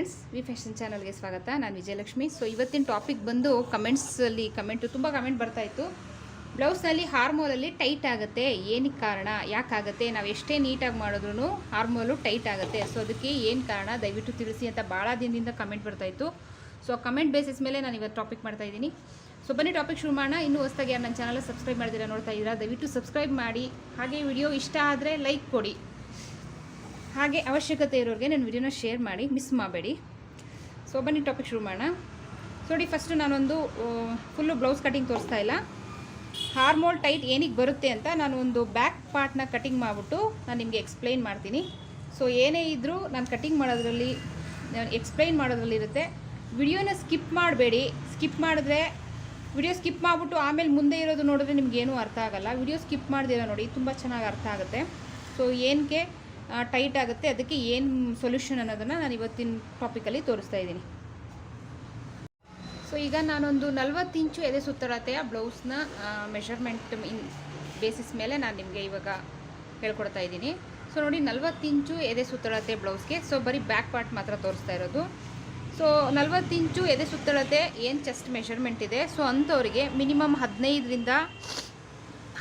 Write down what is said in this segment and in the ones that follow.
Friends, V fashion ಚಾನಲ್ಗೆ ಸ್ವಾಗತ. ನಾನು ವಿಜಯಲಕ್ಷ್ಮಿ. ಸೊ ಇವತ್ತಿನ ಟಾಪಿಕ್ ಬಂದು ಕಮೆಂಟು ತುಂಬ ಕಮೆಂಟ್ ಬರ್ತಾಯಿತ್ತು. ಬ್ಲೌಸ್ನಲ್ಲಿ ಹಾರ್ಮೋಲಲ್ಲಿ ಟೈಟ್ ಆಗುತ್ತೆ, ಏನಕ್ಕೆ ಕಾರಣ, ಯಾಕಾಗುತ್ತೆ, ನಾವು ಎಷ್ಟೇ ನೀಟಾಗಿ ಮಾಡಿದ್ರೂ ಹಾರ್ಮೋಲು ಟೈಟ್ ಆಗುತ್ತೆ, ಸೊ ಅದಕ್ಕೆ ಏನು ಕಾರಣ ದಯವಿಟ್ಟು ತಿಳಿಸಿ ಅಂತ ಭಾಳ ದಿನದಿಂದ ಕಮೆಂಟ್ ಬರ್ತಾಯಿತ್ತು. ಸೊ ಕಮೆಂಟ್ ಬೇಸಿಸ್ ಮೇಲೆ ನಾನು ಇವತ್ತು ಟಾಪಿಕ್ ಮಾಡ್ತಾಯಿದ್ದೀನಿ. ಸೊ ಬನ್ನಿ ಟಾಪಿಕ್ ಶುರು ಮಾಡೋಣ. ಇನ್ನೂ ಹೊಸದಾಗಿ ಯಾರು ನನ್ನ ಚಾನಲ್ ಸಬ್ಸ್ಕ್ರೈಬ್ ಮಾಡಿದ್ದೀರಾ ನೋಡ್ತಾ ಇದ್ದೀರಾ, ದಯವಿಟ್ಟು ಸಬ್ಸ್ಕ್ರೈಬ್ ಮಾಡಿ. ಹಾಗೆ ವಿಡಿಯೋ ಇಷ್ಟ ಆದರೆ ಲೈಕ್ ಕೊಡಿ. ಹಾಗೆ ಅವಶ್ಯಕತೆ ಇರೋರಿಗೆ ನನ್ನ ವಿಡಿಯೋನ ಶೇರ್ ಮಾಡಿ, ಮಿಸ್ ಮಾಡಬೇಡಿ. ಸೊ ಬನ್ನಿ ಟಾಪಿಕ್ ಶುರು ಮಾಡೋಣ. ಸೊ ನೋಡಿ, ಫಸ್ಟು ನಾನೊಂದು ಫುಲ್ಲು ಬ್ಲೌಸ್ ಕಟಿಂಗ್ ತೋರಿಸ್ತಾ ಇಲ್ಲ. ಹಾರ್ಮೋಲ್ ಟೈಟ್ ಏನಕ್ಕೆ ಬರುತ್ತೆ ಅಂತ ನಾನು ಒಂದು ಬ್ಯಾಕ್ ಪಾರ್ಟ್ನ ಕಟಿಂಗ್ ಮಾಡಿಬಿಟ್ಟು ನಾನು ನಿಮಗೆ ಎಕ್ಸ್ಪ್ಲೈನ್ ಮಾಡ್ತೀನಿ. ಸೊ ಏನೇ ಇದ್ದರೂ ನಾನು ಕಟಿಂಗ್ ಮಾಡೋದ್ರಲ್ಲಿ, ಎಕ್ಸ್ಪ್ಲೈನ್ ಮಾಡೋದ್ರಲ್ಲಿರುತ್ತೆ. ವಿಡಿಯೋನ ಸ್ಕಿಪ್ ಮಾಡಬೇಡಿ. ಸ್ಕಿಪ್ ಮಾಡಿದ್ರೆ ವಿಡಿಯೋ ಸ್ಕಿಪ್ ಮಾಡಿಬಿಟ್ಟು ಆಮೇಲೆ ಮುಂದೆ ಇರೋದು ನೋಡಿದ್ರೆ ನಿಮಗೇನೂ ಅರ್ಥ ಆಗೋಲ್ಲ. ವಿಡಿಯೋ ಸ್ಕಿಪ್ ಮಾಡ್ದಿರ ನೋಡಿ, ತುಂಬ ಚೆನ್ನಾಗಿ ಅರ್ಥ ಆಗುತ್ತೆ. ಸೊ ಏನಕ್ಕೆ ಟೈಟ್ ಆಗುತ್ತೆ, ಅದಕ್ಕೆ ಏನು ಸೊಲ್ಯೂಷನ್ ಅನ್ನೋದನ್ನು ನಾನು ಇವತ್ತಿನ ಟಾಪಿಕಲ್ಲಿ ತೋರಿಸ್ತಾ ಇದ್ದೀನಿ. ಸೊ ಈಗ ನಾನೊಂದು 40 ಇಂಚು ಎದೆ ಸುತ್ತಳತೆಯ ಬ್ಲೌಸ್ನ ಮೆಷರ್ಮೆಂಟ್ ಬೇಸಿಸ್ ಮೇಲೆ ನಾನು ನಿಮಗೆ ಇವಾಗ ಹೇಳ್ಕೊಡ್ತಾ ಇದ್ದೀನಿ. ಸೊ ನೋಡಿ, 40 ಇಂಚು ಎದೆ ಸುತ್ತಳತೆ ಬ್ಲೌಸ್ಗೆ, ಸೊ ಬರೀ ಬ್ಯಾಕ್ ಪಾರ್ಟ್ ಮಾತ್ರ ತೋರಿಸ್ತಾ ಇರೋದು. ಸೊ 40 ಇಂಚು ಎದೆ ಸುತ್ತಳತೆ ಏನು ಚೆಸ್ಟ್ ಮೆಷರ್ಮೆಂಟ್ ಇದೆ, ಸೊ ಅಂಥವ್ರಿಗೆ ಮಿನಿಮಮ್ 15ರಿಂದ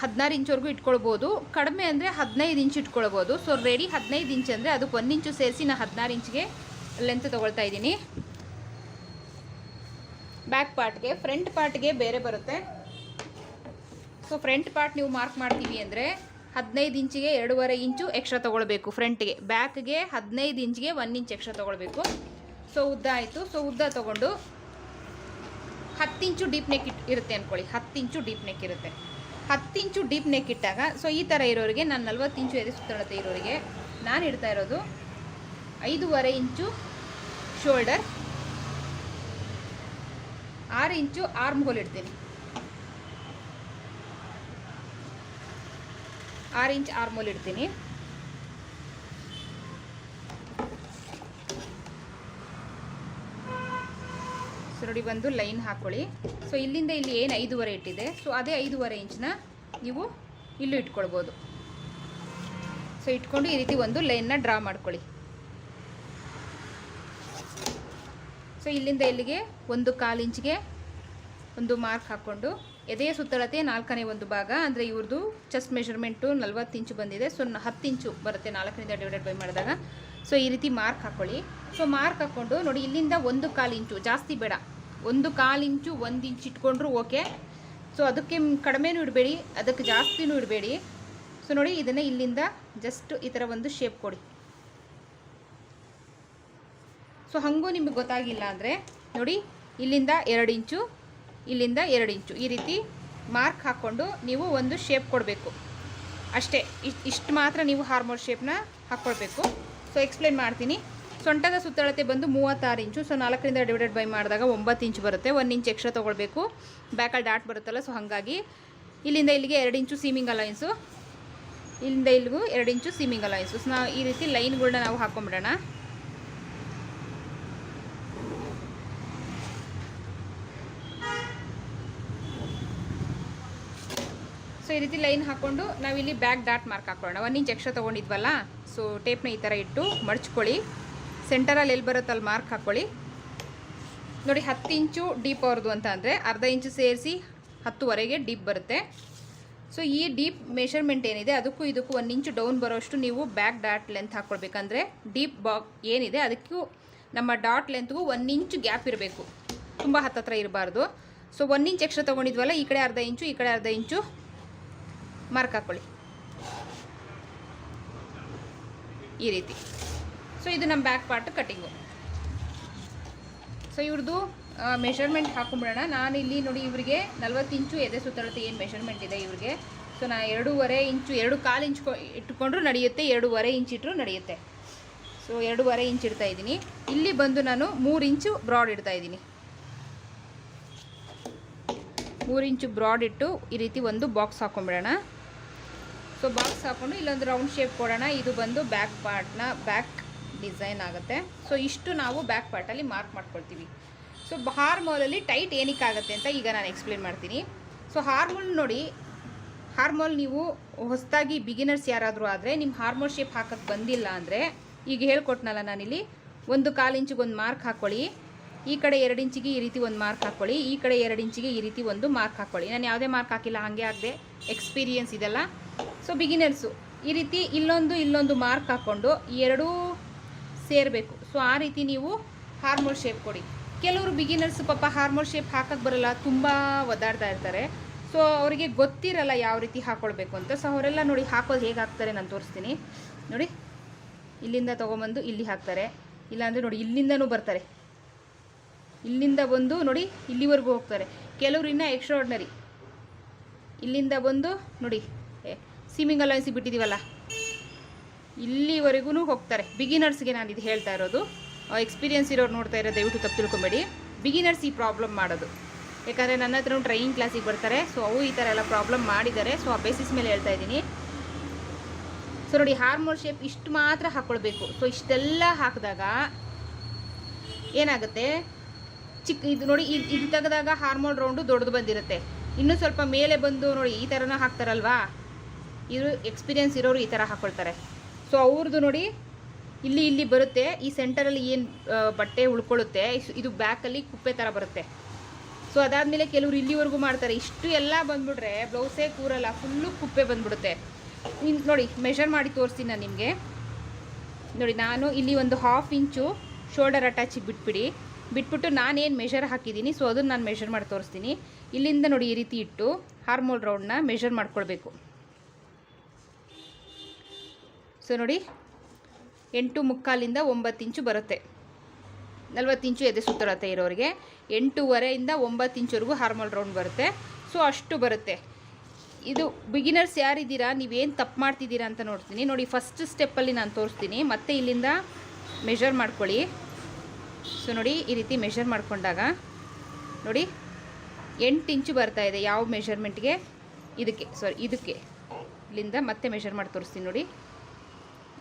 16 ಇಂಚ್ವರೆಗೂ ಇಟ್ಕೊಳ್ಬೋದು. ಕಡಿಮೆ ಅಂದರೆ 15 ಇಂಚ್ ಇಟ್ಕೊಳ್ಬೋದು. ಸೊ ರೆಡಿ 15 ಇಂಚ್ ಅಂದರೆ ಅದಕ್ಕೆ 1 ಇಂಚು ಸೇರಿಸಿ ನಾನು 16 ಇಂಚ್ಗೆ ಲೆಂತ್ ತೊಗೊಳ್ತಾ ಇದ್ದೀನಿ. ಬ್ಯಾಕ್ ಪಾರ್ಟ್ಗೆ, ಫ್ರಂಟ್ ಪಾರ್ಟ್ಗೆ ಬೇರೆ ಬರುತ್ತೆ. ಸೊ ಫ್ರಂಟ್ ಪಾರ್ಟ್ ನೀವು ಮಾರ್ಕ್ ಮಾಡ್ತೀವಿ ಅಂದರೆ 15 ಇಂಚಿಗೆ 2.5 ಇಂಚು ಎಕ್ಸ್ಟ್ರಾ ತೊಗೊಳ್ಬೇಕು ಫ್ರಂಟ್ಗೆ. ಬ್ಯಾಕ್ಗೆ 15 ಇಂಚ್ಗೆ 1 ಇಂಚ್ ಎಕ್ಸ್ಟ್ರಾ ತೊಗೊಳ್ಬೇಕು. ಸೊ ಉದ್ದ ಆಯಿತು. ಸೊ ಉದ್ದ ತೊಗೊಂಡು 10 ಇಂಚು ಡೀಪ್ ನೆಕ್ ಇರುತ್ತೆ ಅಂದ್ಕೊಳ್ಳಿ. 10 ಇಂಚು ಡೀಪ್ ನೆಕ್ ಇರುತ್ತೆ. 10 ಇಂಚು ಡೀಪ್ ನೆಕ್ ಇಟ್ಟಾಗ, ಸೊ ಈ ಥರ ಇರೋರಿಗೆ, ನಾನು 40 ಇಂಚು ಎದೆ ಸುತ್ತಳತೆ ಇರೋರಿಗೆ ನಾನು ಇಡ್ತಾ ಇರೋದು 5.5 ಇಂಚು ಶೋಲ್ಡರ್, 6 ಇಂಚು ಆರ್ಮ್ ಹೋಲ್ ಇಡ್ತೀನಿ. 6 ಇಂಚ್ ಆರ್ಮ್ ಹೋಲ್ ಇಡ್ತೀನಿ. ಸೊ ನೋಡಿ, ಒಂದು ಲೈನ್ ಹಾಕ್ಕೊಳ್ಳಿ. ಸೊ ಇಲ್ಲಿಂದ ಇಲ್ಲಿ ಏನು 5.5 ಇಟ್ಟಿದೆ, ಸೊ ಅದೇ 5.5 ಇಂಚನ್ನ ನೀವು ಇಲ್ಲೂ ಇಟ್ಕೊಳ್ಬೋದು. ಸೊ ಇಟ್ಕೊಂಡು ಈ ರೀತಿ ಒಂದು ಲೈನ್ನ ಡ್ರಾ ಮಾಡ್ಕೊಳ್ಳಿ. ಸೊ ಇಲ್ಲಿಂದ ಇಲ್ಲಿಗೆ 1/4 ಇಂಚ್ಗೆ ಒಂದು ಮಾರ್ಕ್ ಹಾಕ್ಕೊಂಡು, ಎದೆಯ ಸುತ್ತಳತೆ 4ನೇ ಒಂದು ಭಾಗ ಅಂದರೆ ಇವ್ರದ್ದು ಚೆಸ್ಟ್ ಮೆಷರ್ಮೆಂಟು 40 ಇಂಚು ಬಂದಿದೆ. ಸೊ 10 ಇಂಚು ಬರುತ್ತೆ 4ರಿಂದ ಡಿವೈಡೆಡ್ ಬೈ ಮಾಡಿದಾಗ. ಸೊ ಈ ರೀತಿ ಮಾರ್ಕ್ ಹಾಕ್ಕೊಳ್ಳಿ. ಸೊ ಮಾರ್ಕ್ ಹಾಕ್ಕೊಂಡು ನೋಡಿ, ಇಲ್ಲಿಂದ 1/4 ಇಂಚು, ಜಾಸ್ತಿ ಬೇಡ, 1/4 ಇಂಚು 1 ಇಂಚ್ ಇಟ್ಕೊಂಡ್ರು ಓಕೆ. ಸೊ ಅದಕ್ಕೆ ಕಡಿಮೆನೂ ಇಡಬೇಡಿ, ಅದಕ್ಕೆ ಜಾಸ್ತಿನೂ ಇಡಬೇಡಿ. ಸೊ ನೋಡಿ, ಇದನ್ನೇ ಇಲ್ಲಿಂದ ಜಸ್ಟ್ ಈ ಥರ ಒಂದು ಶೇಪ್ ಕೊಡಿ. ಸೊ ಹಾಗೂ ನಿಮಗೆ ಗೊತ್ತಾಗಿಲ್ಲ ಅಂದರೆ ನೋಡಿ, ಇಲ್ಲಿಂದ 2 ಇಂಚು, ಇಲ್ಲಿಂದ 2 ಇಂಚು, ಈ ರೀತಿ ಮಾರ್ಕ್ ಹಾಕ್ಕೊಂಡು ನೀವು ಒಂದು ಶೇಪ್ ಕೊಡಬೇಕು ಅಷ್ಟೇ. ಇಷ್ಟು ಮಾತ್ರ ನೀವು ಹಾರ್ಮೋಲ್ ಶೇಪ್ನ ಹಾಕ್ಕೊಳ್ಬೇಕು. ಸೊ ಎಕ್ಸ್ಪ್ಲೇನ್ ಮಾಡ್ತೀನಿ. ಸೊಂಟದ ಸುತ್ತಳತೆ ಬಂದು 36 ಇಂಚು. ಸೊ 4ರಿಂದ ಡಿವೈಡೆಡ್ ಬೈ ಮಾಡಿದಾಗ 9 ಇಂಚು ಬರುತ್ತೆ. 1 ಇಂಚ್ ಎಕ್ಸ್ಟ್ರಾ ತೊಗೊಳ್ಬೇಕು, ಬ್ಯಾಕಲ್ಲಿ ಡಾಟ್ ಬರುತ್ತಲ್ಲ. ಸೊ ಹಾಗಾಗಿ ಇಲ್ಲಿಂದ ಇಲ್ಲಿಗೆ 2 ಇಂಚು ಸೀಮಿಂಗ್ ಅಲೈನ್ಸು, ಇಲ್ಲಿಂದ ಇಲ್ಲಿಗೂ 2 ಇಂಚು ಸೀಮಿಂಗ್ ಅಲೈನ್ಸು. ಸೊ ನಾವು ಈ ರೀತಿ ಲೈನ್ಗಳನ್ನ ನಾವು ಹಾಕೊಂಡ್ಬಿಡೋಣ. ಸೊ ಈ ರೀತಿ ಲೈನ್ ಹಾಕ್ಕೊಂಡು ನಾವಿಲ್ಲಿ ಬ್ಯಾಕ್ ಡಾಟ್ ಮಾರ್ಕ್ ಹಾಕೊಳ್ಳೋಣ. 1 ಇಂಚ್ ಎಕ್ಸ್ಟ್ರಾ ತೊಗೊಂಡಿದ್ವಲ್ಲ, ಸೊ ಟೇಪ್ನ ಈ ಥರ ಇಟ್ಟು ಮಡ್ಚ್ಕೊಳ್ಳಿ. ಸೆಂಟರಲ್ಲಿ ಎಲ್ಲಿ ಬರುತ್ತೆ ಅಲ್ಲಿ ಮಾರ್ಕ್ ಹಾಕ್ಕೊಳ್ಳಿ. ನೋಡಿ, 10 ಇಂಚು ಡೀಪ್ ಅವ್ರದ್ದು ಅಂತ ಅಂದರೆ ಅರ್ಧ ಇಂಚು ಸೇರಿಸಿ 10ವರೆಗೆ ಡೀಪ್ ಬರುತ್ತೆ. ಸೊ ಈ ಡೀಪ್ ಮೆಷರ್ಮೆಂಟ್ ಏನಿದೆ ಅದಕ್ಕೂ ಇದಕ್ಕೂ 1 ಇಂಚು ಡೌನ್ ಬರೋಷ್ಟು ನೀವು ಬ್ಯಾಕ್ ಡಾಟ್ ಲೆಂತ್ ಹಾಕ್ಕೊಳ್ಬೇಕಂದ್ರೆ ಡೀಪ್ ಏನಿದೆ ಅದಕ್ಕೂ ನಮ್ಮ ಡಾಟ್ ಲೆಂತ್ಗೂ 1 ಇಂಚು ಗ್ಯಾಪ್ ಇರಬೇಕು, ತುಂಬ ಹತ್ತತ್ರ ಇರಬಾರ್ದು. ಸೊ 1 ಇಂಚ್ ಎಕ್ಸ್ಟ್ರಾ ತೊಗೊಂಡಿದ್ವಲ್ಲ, ಈ ಕಡೆ ಅರ್ಧ ಇಂಚು, ಈ ಕಡೆ ಅರ್ಧ ಇಂಚು ಮಾರ್ಕ್ ಹಾಕ್ಕೊಳ್ಳಿ ಈ ರೀತಿ. ಸೊ ಇದು ನಮ್ಮ ಬ್ಯಾಕ್ ಪಾರ್ಟ್ ಕಟಿಂಗು. ಸೊ ಇವ್ರದ್ದು ಮೆಷರ್ಮೆಂಟ್ ಹಾಕೊಂಬಿಡೋಣ. ನಾನು ಇಲ್ಲಿ ನೋಡಿ, ಇವರಿಗೆ 40 ಇಂಚು ಎದೆ ಸುತ್ತಳತೆ ಏನು ಮೆಷರ್ಮೆಂಟ್ ಇದೆ ಇವ್ರಿಗೆ. ಸೊ ನಾನು 2.5 ಇಂಚು, 2.25 ಇಂಚ್ ಇಟ್ಕೊಂಡ್ರೂ ನಡೆಯುತ್ತೆ, 2.5 ಇಂಚ್ ಇಟ್ಟರು ನಡೆಯುತ್ತೆ. ಸೊ 2.5 ಇಂಚ್ ಇಡ್ತಾ ಇದ್ದೀನಿ. ಇಲ್ಲಿ ಬಂದು ನಾನು 3 ಇಂಚು ಬ್ರಾಡ್ ಇಡ್ತಾ ಇದ್ದೀನಿ. 3 ಇಂಚು ಬ್ರಾಡ್ ಇಟ್ಟು ಈ ರೀತಿ ಒಂದು ಬಾಕ್ಸ್ ಹಾಕೊಂಬಿಡೋಣ. ಸೊ ಬಾಕ್ಸ್ ಹಾಕ್ಕೊಂಡು ಇಲ್ಲೊಂದು ರೌಂಡ್ ಶೇಪ್ ಕೊಡೋಣ. ಇದು ಬಂದು ಬ್ಯಾಕ್ ಪಾರ್ಟ್ನ ಬ್ಯಾಕ್ ಡಿಸೈನ್ ಆಗುತ್ತೆ. ಸೊ ಇಷ್ಟು ನಾವು ಬ್ಯಾಕ್ ಪಾರ್ಟಲ್ಲಿ ಮಾರ್ಕ್ ಮಾಡ್ಕೊಳ್ತೀವಿ. ಸೊ ಹಾರ್ಮೋಲಲ್ಲಿ ಟೈಟ್ ಏನಕ್ಕಾಗುತ್ತೆ ಅಂತ ಈಗ ನಾನು ಎಕ್ಸ್ಪ್ಲೇನ್ ಮಾಡ್ತೀನಿ. ಸೊ ಹಾರ್ಮೋಲ್ ನೋಡಿ, ಹಾರ್ಮೋಲ್ ನೀವು ಹೊಸದಾಗಿ ಬಿಗಿನರ್ಸ್ ಯಾರಾದರೂ ಆದರೆ ನಿಮ್ಮ ಹಾರ್ಮೋಲ್ ಶೇಪ್ ಹಾಕೋಕ್ಕೆ ಬಂದಿಲ್ಲ ಅಂದರೆ, ಈಗ ಹೇಳ್ಕೊಟ್ನಲ್ಲ ನಾನಿಲ್ಲಿ 1/4 ಇಂಚಿಗೆ ಒಂದು ಮಾರ್ಕ್ ಹಾಕ್ಕೊಳ್ಳಿ. ಈ ಕಡೆ 2 ಇಂಚಿಗೆ ಈ ರೀತಿ ಒಂದು ಮಾರ್ಕ್ ಹಾಕ್ಕೊಳ್ಳಿ. ಈ ಕಡೆ 2 ಇಂಚಿಗೆ ಈ ರೀತಿ ಒಂದು ಮಾರ್ಕ್ ಹಾಕ್ಕೊಳ್ಳಿ. ನಾನು ಯಾವುದೇ ಮಾರ್ಕ್ ಹಾಕಿಲ್ಲ, ಹಾಗೆ ಆಗದೆ ಎಕ್ಸ್ಪೀರಿಯನ್ಸ್ ಇದೆಲ್ಲ. ಸೊ ಬಿಗಿನರ್ಸು ಈ ರೀತಿ ಇಲ್ಲೊಂದು ಮಾರ್ಕ್ ಹಾಕ್ಕೊಂಡು ಎರಡೂ ಸೇರಬೇಕು. ಸೊ ಆ ರೀತಿ ನೀವು ಹಾರ್ಮೋಲ್ ಶೇಪ್ ಕೊಡಿ. ಕೆಲವರು ಬಿಗಿನರ್ಸ್ ಪಾಪ ಹಾರ್ಮೋಲ್ ಶೇಪ್ ಹಾಕಕ್ಕೆ ಬರಲ್ಲ, ತುಂಬ ಒದ್ದಾಡ್ತಾ ಇರ್ತಾರೆ. ಸೊ ಅವರಿಗೆ ಗೊತ್ತಿರಲ್ಲ ಯಾವ ರೀತಿ ಹಾಕ್ಕೊಳ್ಬೇಕು ಅಂತ. ಸೊ ಅವರೆಲ್ಲ ನೋಡಿ ಹಾಕೋದು ಹೇಗೆ ಹಾಕ್ತಾರೆ ನಾನು ತೋರಿಸ್ತೀನಿ ನೋಡಿ. ಇಲ್ಲಿಂದ ತೊಗೊಂಬಂದು ಇಲ್ಲಿ ಹಾಕ್ತಾರೆ, ಇಲ್ಲಾಂದರೆ ನೋಡಿ ಇಲ್ಲಿಂದನೂ ಬರ್ತಾರೆ, ಇಲ್ಲಿಂದ ಬಂದು ನೋಡಿ ಇಲ್ಲಿವರೆಗೂ ಹೋಗ್ತಾರೆ. ಕೆಲವರು ಇನ್ನೂ ಎಕ್ಸ್ಟ್ರಾರ್ಡಿನರಿ, ಇಲ್ಲಿಂದ ಬಂದು ನೋಡಿ ಸೀಮಿಂಗ್ ಅಲೈನ್ಸಿಗೆ ಬಿಟ್ಟಿದ್ದೀವಲ್ಲ ಇಲ್ಲಿವರೆಗೂ ಹೋಗ್ತಾರೆ. ಬಿಗಿನರ್ಸ್ಗೆ ನಾನು ಇದು ಹೇಳ್ತಾ ಇರೋದು. ಎಕ್ಸ್ಪೀರಿಯನ್ಸ್ ಇರೋರು ನೋಡ್ತಾ ಇರೋ ದಯವಿಟ್ಟು ತಪ್ಪು ತಿಳ್ಕೊಬೇಡಿ. ಬಿಗಿನರ್ಸ್ ಈ ಪ್ರಾಬ್ಲಮ್ ಮಾಡೋದು, ಯಾಕಂದರೆ ನನ್ನ ಹತ್ರ ಟ್ರೈನಿಂಗ್ ಕ್ಲಾಸಿಗೆ ಬರ್ತಾರೆ. ಸೊ ಅವು ಈ ಥರ ಎಲ್ಲ ಪ್ರಾಬ್ಲಮ್ ಮಾಡಿದ್ದಾರೆ. ಸೊ ಆ ಬೇಸಿಸ್ ಮೇಲೆ ಹೇಳ್ತಾ ಇದ್ದೀನಿ. ಸೊ ನೋಡಿ ಹಾರ್ಮೋಲ್ ಶೇಪ್ ಇಷ್ಟು ಮಾತ್ರ ಹಾಕ್ಕೊಳ್ಬೇಕು. ಸೊ ಇಷ್ಟೆಲ್ಲ ಹಾಕಿದಾಗ ಏನಾಗುತ್ತೆ, ಇದು ನೋಡಿ ಇದು ತೆಗೆದಾಗ ಹಾರ್ಮೋಲ್ ರೌಂಡು ದೊಡ್ಡದು ಬಂದಿರುತ್ತೆ. ಇನ್ನೂ ಸ್ವಲ್ಪ ಮೇಲೆ ಬಂದು ನೋಡಿ ಈ ಥರನೂ ಹಾಕ್ತಾರಲ್ವಾ, ಇದು ಎಕ್ಸ್ಪೀರಿಯನ್ಸ್ ಇರೋರು ಈ ಥರ ಹಾಕ್ಕೊಳ್ತಾರೆ. ಸೊ ಅವ್ರದ್ದು ನೋಡಿ ಇಲ್ಲಿ ಬರುತ್ತೆ, ಈ ಸೆಂಟರಲ್ಲಿ ಏನು ಬಟ್ಟೆ ಉಳ್ಕೊಳ್ಳುತ್ತೆ ಇದು ಬ್ಯಾಕಲ್ಲಿ ಕುಪ್ಪೆ ಥರ ಬರುತ್ತೆ. ಸೊ ಅದಾದಮೇಲೆ ಕೆಲವರು ಇಲ್ಲಿವರೆಗೂ ಮಾಡ್ತಾರೆ. ಇಷ್ಟು ಎಲ್ಲ ಬಂದುಬಿಟ್ರೆ ಬ್ಲೌಸೇ ಕೂರಲ್ಲ, ಫುಲ್ಲು ಕುಪ್ಪೆ ಬಂದುಬಿಡುತ್ತೆ. ನೋಡಿ ಮೆಷರ್ ಮಾಡಿ ತೋರಿಸ್ತೀನಿ ನಾನು ನಿಮಗೆ. ನೋಡಿ ನಾನು ಇಲ್ಲಿ ಒಂದು 1/2 ಇಂಚು ಶೋಲ್ಡರ್ ಅಟ್ಯಾಚಿಗೆ ಬಿಟ್ಬಿಟ್ಟು ನಾನೇನು ಮೆಷರ್ ಹಾಕಿದ್ದೀನಿ ಸೊ ಅದನ್ನು ನಾನು ಮೆಷರ್ ಮಾಡಿ ತೋರಿಸ್ತೀನಿ. ಇಲ್ಲಿಂದ ನೋಡಿ ಈ ರೀತಿ ಇಟ್ಟು ಹಾರ್ಮೋಲ್ ರೌಂಡ್ನ ಮೆಷರ್ ಮಾಡ್ಕೊಳ್ಬೇಕು. ಸೊ ನೋಡಿ 8.75 9 ಇಂಚು ಬರುತ್ತೆ. 40 ಇಂಚು ಎದೆ ಸುತ್ತಳತೆ ಇರೋರಿಗೆ 8.5 9 ಇಂಚುವರೆಗೂ ಹಾರ್ಮೋಲ್ ರೌಂಡ್ ಬರುತ್ತೆ. ಸೊ ಅಷ್ಟು ಬರುತ್ತೆ. ಇದು ಬಿಗಿನರ್ಸ್ ಯಾರಿದ್ದೀರಾ, ನೀವೇನು ತಪ್ಪು ಮಾಡ್ತಿದ್ದೀರಾ ಅಂತ ನೋಡ್ತೀನಿ. ನೋಡಿ ಫಸ್ಟ್ ಸ್ಟೆಪ್ಪಲ್ಲಿ ನಾನು ತೋರಿಸ್ತೀನಿ, ಮತ್ತೆ ಇಲ್ಲಿಂದ ಮೆಷರ್ ಮಾಡ್ಕೊಳ್ಳಿ. ಸೊ ನೋಡಿ ಈ ರೀತಿ ಮೆಷರ್ ಮಾಡ್ಕೊಂಡಾಗ ನೋಡಿ 8 ಇಂಚು ಬರ್ತಾಯಿದೆ. ಯಾವ ಮೆಷರ್ಮೆಂಟ್ಗೆ, ಇದಕ್ಕೆ ಇಲ್ಲಿಂದ ಮತ್ತೆ ಮೆಷರ್ ಮಾಡಿ ತೋರಿಸ್ತೀನಿ ನೋಡಿ.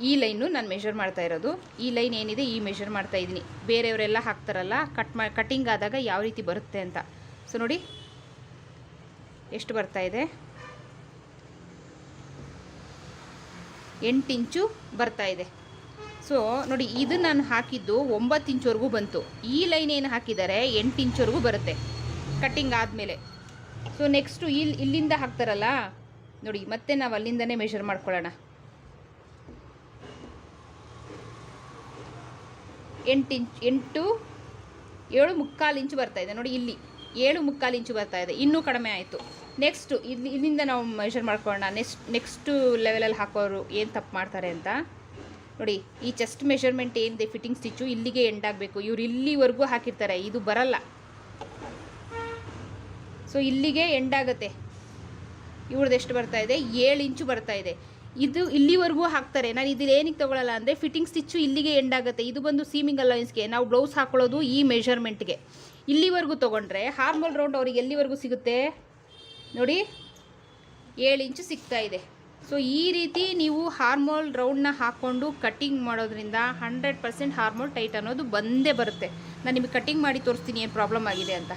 ಈ ಲೈನು ನಾನು ಮೆಷರ್ ಮಾಡ್ತಾ ಇರೋದು, ಈ ಲೈನ್ ಏನಿದೆ ಈ ಮೆಷರ್ ಮಾಡ್ತಾ ಇದ್ದೀನಿ. ಬೇರೆಯವರೆಲ್ಲ ಹಾಕ್ತಾರಲ್ಲ ಕಟ್ಟಿಂಗ್ ಆದಾಗ ಯಾವ ರೀತಿ ಬರುತ್ತೆ ಅಂತ. ಸೊ ನೋಡಿ ಎಷ್ಟು ಬರ್ತಾಯಿದೆ, 8 ಇಂಚು ಬರ್ತಾಯಿದೆ. ಸೊ ನೋಡಿ ಇದು ನಾನು ಹಾಕಿದ್ದು 9 ಇಂಚುವರೆಗೂ ಬಂತು. ಈ ಲೈನ್ ಏನು ಹಾಕಿದ್ದಾರೆ 8 ಇಂಚುವರೆಗೂ ಬರುತ್ತೆ ಕಟ್ಟಿಂಗ್ ಆದಮೇಲೆ. ಸೊ ನೆಕ್ಸ್ಟು ಇಲ್ಲಿಂದ ಹಾಕ್ತಾರಲ್ಲ ನೋಡಿ, ಮತ್ತೆ ನಾವು ಅಲ್ಲಿಂದನೇ ಮೆಷರ್ ಮಾಡ್ಕೊಳ್ಳೋಣ. 7.25 ಇಂಚು ಬರ್ತಾಯಿದೆ ನೋಡಿ. ಇಲ್ಲಿ 7.25 ಇಂಚು ಬರ್ತಾಯಿದೆ, ಇನ್ನೂ ಕಡಿಮೆ ಆಯಿತು. ನೆಕ್ಸ್ಟು ಇಲ್ಲಿಂದ ನಾವು ಮೆಷರ್ ಮಾಡ್ಕೊಳ್ಳೋಣ. ನೆಕ್ಸ್ಟು ಲೆವೆಲಲ್ಲಿ ಹಾಕೋರು ಏನು ತಪ್ಪು ಮಾಡ್ತಾರೆ ಅಂತ ನೋಡಿ. ಈ ಚೆಸ್ಟ್ ಮೆಷರ್ಮೆಂಟ್ ಏನಿದೆ ಫಿಟ್ಟಿಂಗ್ ಸ್ಟಿಚ್ಚು ಇಲ್ಲಿಗೆ ಎಂಡ್ ಆಗಬೇಕು. ಇವ್ರು ಇಲ್ಲಿವರೆಗೂ ಹಾಕಿರ್ತಾರೆ, ಇದು ಬರಲ್ಲ. ಸೊ ಇಲ್ಲಿಗೆ ಎಂಡ್ ಆಗುತ್ತೆ. ಇವ್ರದ್ದು ಎಷ್ಟು ಬರ್ತಾಯಿದೆ 7 ಇಂಚು ಬರ್ತಾಯಿದೆ. ಇದು ಇಲ್ಲಿವರೆಗೂ ಹಾಕ್ತಾರೆ. ನಾನು ಇದು ಏನಕ್ಕೆ ತೊಗೊಳ್ಳಲ್ಲ ಅಂದರೆ ಫಿಟ್ಟಿಂಗ್ ಸ್ಟಿಚ್ಚು ಇಲ್ಲಿಗೆ ಎಂಡ್ ಆಗುತ್ತೆ. ಇದು ಬಂದು ಸೀಮಿಂಗ್ ಅಲೈನ್ಸ್ಗೆ ನಾವು ಬ್ಲೌಸ್ ಹಾಕೊಳ್ಳೋದು ಈ ಮೆಷರ್ಮೆಂಟ್ಗೆ. ಇಲ್ಲಿವರೆಗೂ ತೊಗೊಂಡ್ರೆ ಹಾರ್ಮೋಲ್ ರೌಂಡ್ ಅವ್ರಿಗೆ ಎಲ್ಲಿವರೆಗೂ ಸಿಗುತ್ತೆ ನೋಡಿ 7 ಇಂಚು ಸಿಗ್ತಾಯಿದೆ. ಸೊ ಈ ರೀತಿ ನೀವು ಹಾರ್ಮೋಲ್ ರೌಂಡ್ನ ಹಾಕ್ಕೊಂಡು ಕಟ್ಟಿಂಗ್ ಮಾಡೋದ್ರಿಂದ 100% ಹಾರ್ಮೋಲ್ ಟೈಟ್ ಅನ್ನೋದು ಬಂದೇ ಬರುತ್ತೆ. ನಾನು ನಿಮಗೆ ಕಟ್ಟಿಂಗ್ ಮಾಡಿ ತೋರಿಸ್ತೀನಿ ಏನು ಪ್ರಾಬ್ಲಮ್ ಆಗಿದೆ ಅಂತ.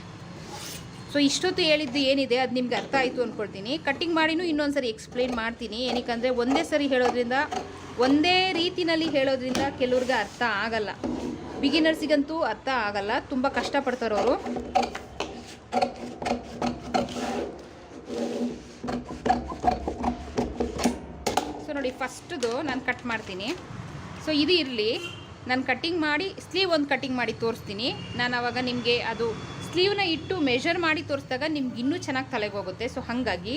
ಸೊ ಇಷ್ಟೊತ್ತು ಹೇಳಿದ್ದು ಏನಿದೆ ಅದು ನಿಮ್ಗೆ ಅರ್ಥ ಆಯಿತು ಅಂದ್ಕೊಳ್ತೀನಿ. ಕಟ್ಟಿಂಗ್ ಮಾಡಿನೂ ಇನ್ನೊಂದು ಸರಿ ಎಕ್ಸ್ಪ್ಲೇನ್ ಮಾಡ್ತೀನಿ. ಏನಕ್ಕಂದರೆ ಒಂದೇ ಸರಿ ಹೇಳೋದ್ರಿಂದ, ಒಂದೇ ರೀತಿನಲ್ಲಿ ಹೇಳೋದ್ರಿಂದ ಕೆಲವ್ರಿಗೆ ಅರ್ಥ ಆಗಲ್ಲ. ಬಿಗಿನರ್ಸಿಗಂತೂ ಅರ್ಥ ಆಗಲ್ಲ, ತುಂಬ ಕಷ್ಟಪಡ್ತಾರವರು. ಸೊ ನೋಡಿ ಫಸ್ಟ್ದು ನಾನು ಕಟ್ ಮಾಡ್ತೀನಿ. ಸೊ ಇದು ಇರಲಿ, ನಾನು ಕಟ್ಟಿಂಗ್ ಮಾಡಿ ಸ್ಲೀವ್ ಒಂದು ಕಟ್ಟಿಂಗ್ ಮಾಡಿ ತೋರಿಸ್ತೀನಿ. ನಾನು ಆವಾಗ ನಿಮಗೆ ಅದು ಸ್ಲೀವ್ನ ಇಟ್ಟು ಮೆಷರ್ ಮಾಡಿ ತೋರಿಸಿದಾಗ ನಿಮ್ಗೆ ಇನ್ನೂ ಚೆನ್ನಾಗಿ ತಲೆಗೆ ಹೋಗುತ್ತೆ. ಸೊ ಹಾಗಾಗಿ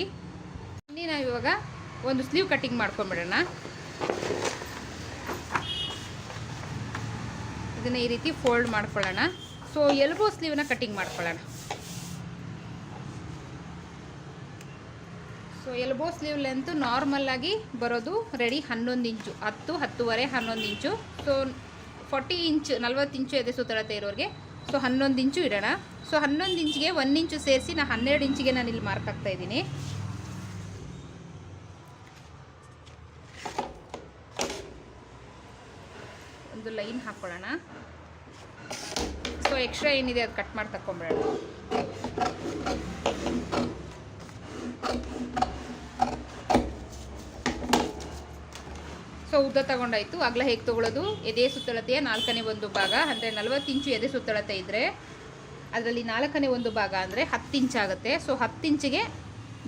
ಇಲ್ಲಿ ನಾವು ಇವಾಗ ಒಂದು ಸ್ಲೀವ್ ಕಟ್ಟಿಂಗ್ ಮಾಡ್ಕೊಂಬಿಡೋಣ. ಇದನ್ನು ಈ ರೀತಿ ಫೋಲ್ಡ್ ಮಾಡ್ಕೊಳ್ಳೋಣ. ಸೊ ಎಲ್ಬೋ ಸ್ಲೀವ್ನ ಕಟ್ಟಿಂಗ್ ಮಾಡ್ಕೊಳ್ಳೋಣ. ಸೊ ಎಲ್ಬೋ ಸ್ಲೀವ್ ಲೆಂತ್ ನಾರ್ಮಲ್ಲಾಗಿ ಬರೋದು ರೆಡಿ 11 ಇಂಚು, 10, 10.5, 11 ಇಂಚು. ಸೊ 40 ಇಂಚ್ 40 ಇಂಚು ಎದೆ ಸುತ್ತಳತೆ ಇರೋರಿಗೆ ಸೊ 11 ಇಂಚು ಇಡೋಣ. ಸೊ 11 ಇಂಚಿಗೆ 1 ಇಂಚು ಸೇರಿಸಿ ನಾನು 12 ಇಂಚಿಗೆ ನಾನು ಇಲ್ಲಿ ಮಾರ್ಕ್ ಹಾಕ್ತಾ ಇದ್ದೀನಿ. ಒಂದು ಲೈನ್ ಹಾಕ್ಕೊಳ್ಳೋಣ. ಸೊ ಎಕ್ಸ್ಟ್ರಾ ಏನಿದೆ ಅದು ಕಟ್ ಮಾಡಿ ತಗೊಂಬಿಡೋಣ. ಸೊ ಉದ್ದ ತಗೊಂಡಾಯಿತು. ಅಗಲ ಹೇಗೆ ತೊಗೊಳ್ಳೋದು? ಎದೆ ಸುತ್ತಳತೆಯ 4ನೇ 1 ಭಾಗ ಅಂದರೆ 40 ಇಂಚು ಎದೆ ಸುತ್ತಳತೆ ಇದ್ದರೆ ಅದರಲ್ಲಿ 4ನೇ 1 ಭಾಗ ಅಂದರೆ 10 ಇಂಚ್ ಆಗುತ್ತೆ. ಸೊ 10 ಇಂಚಿಗೆ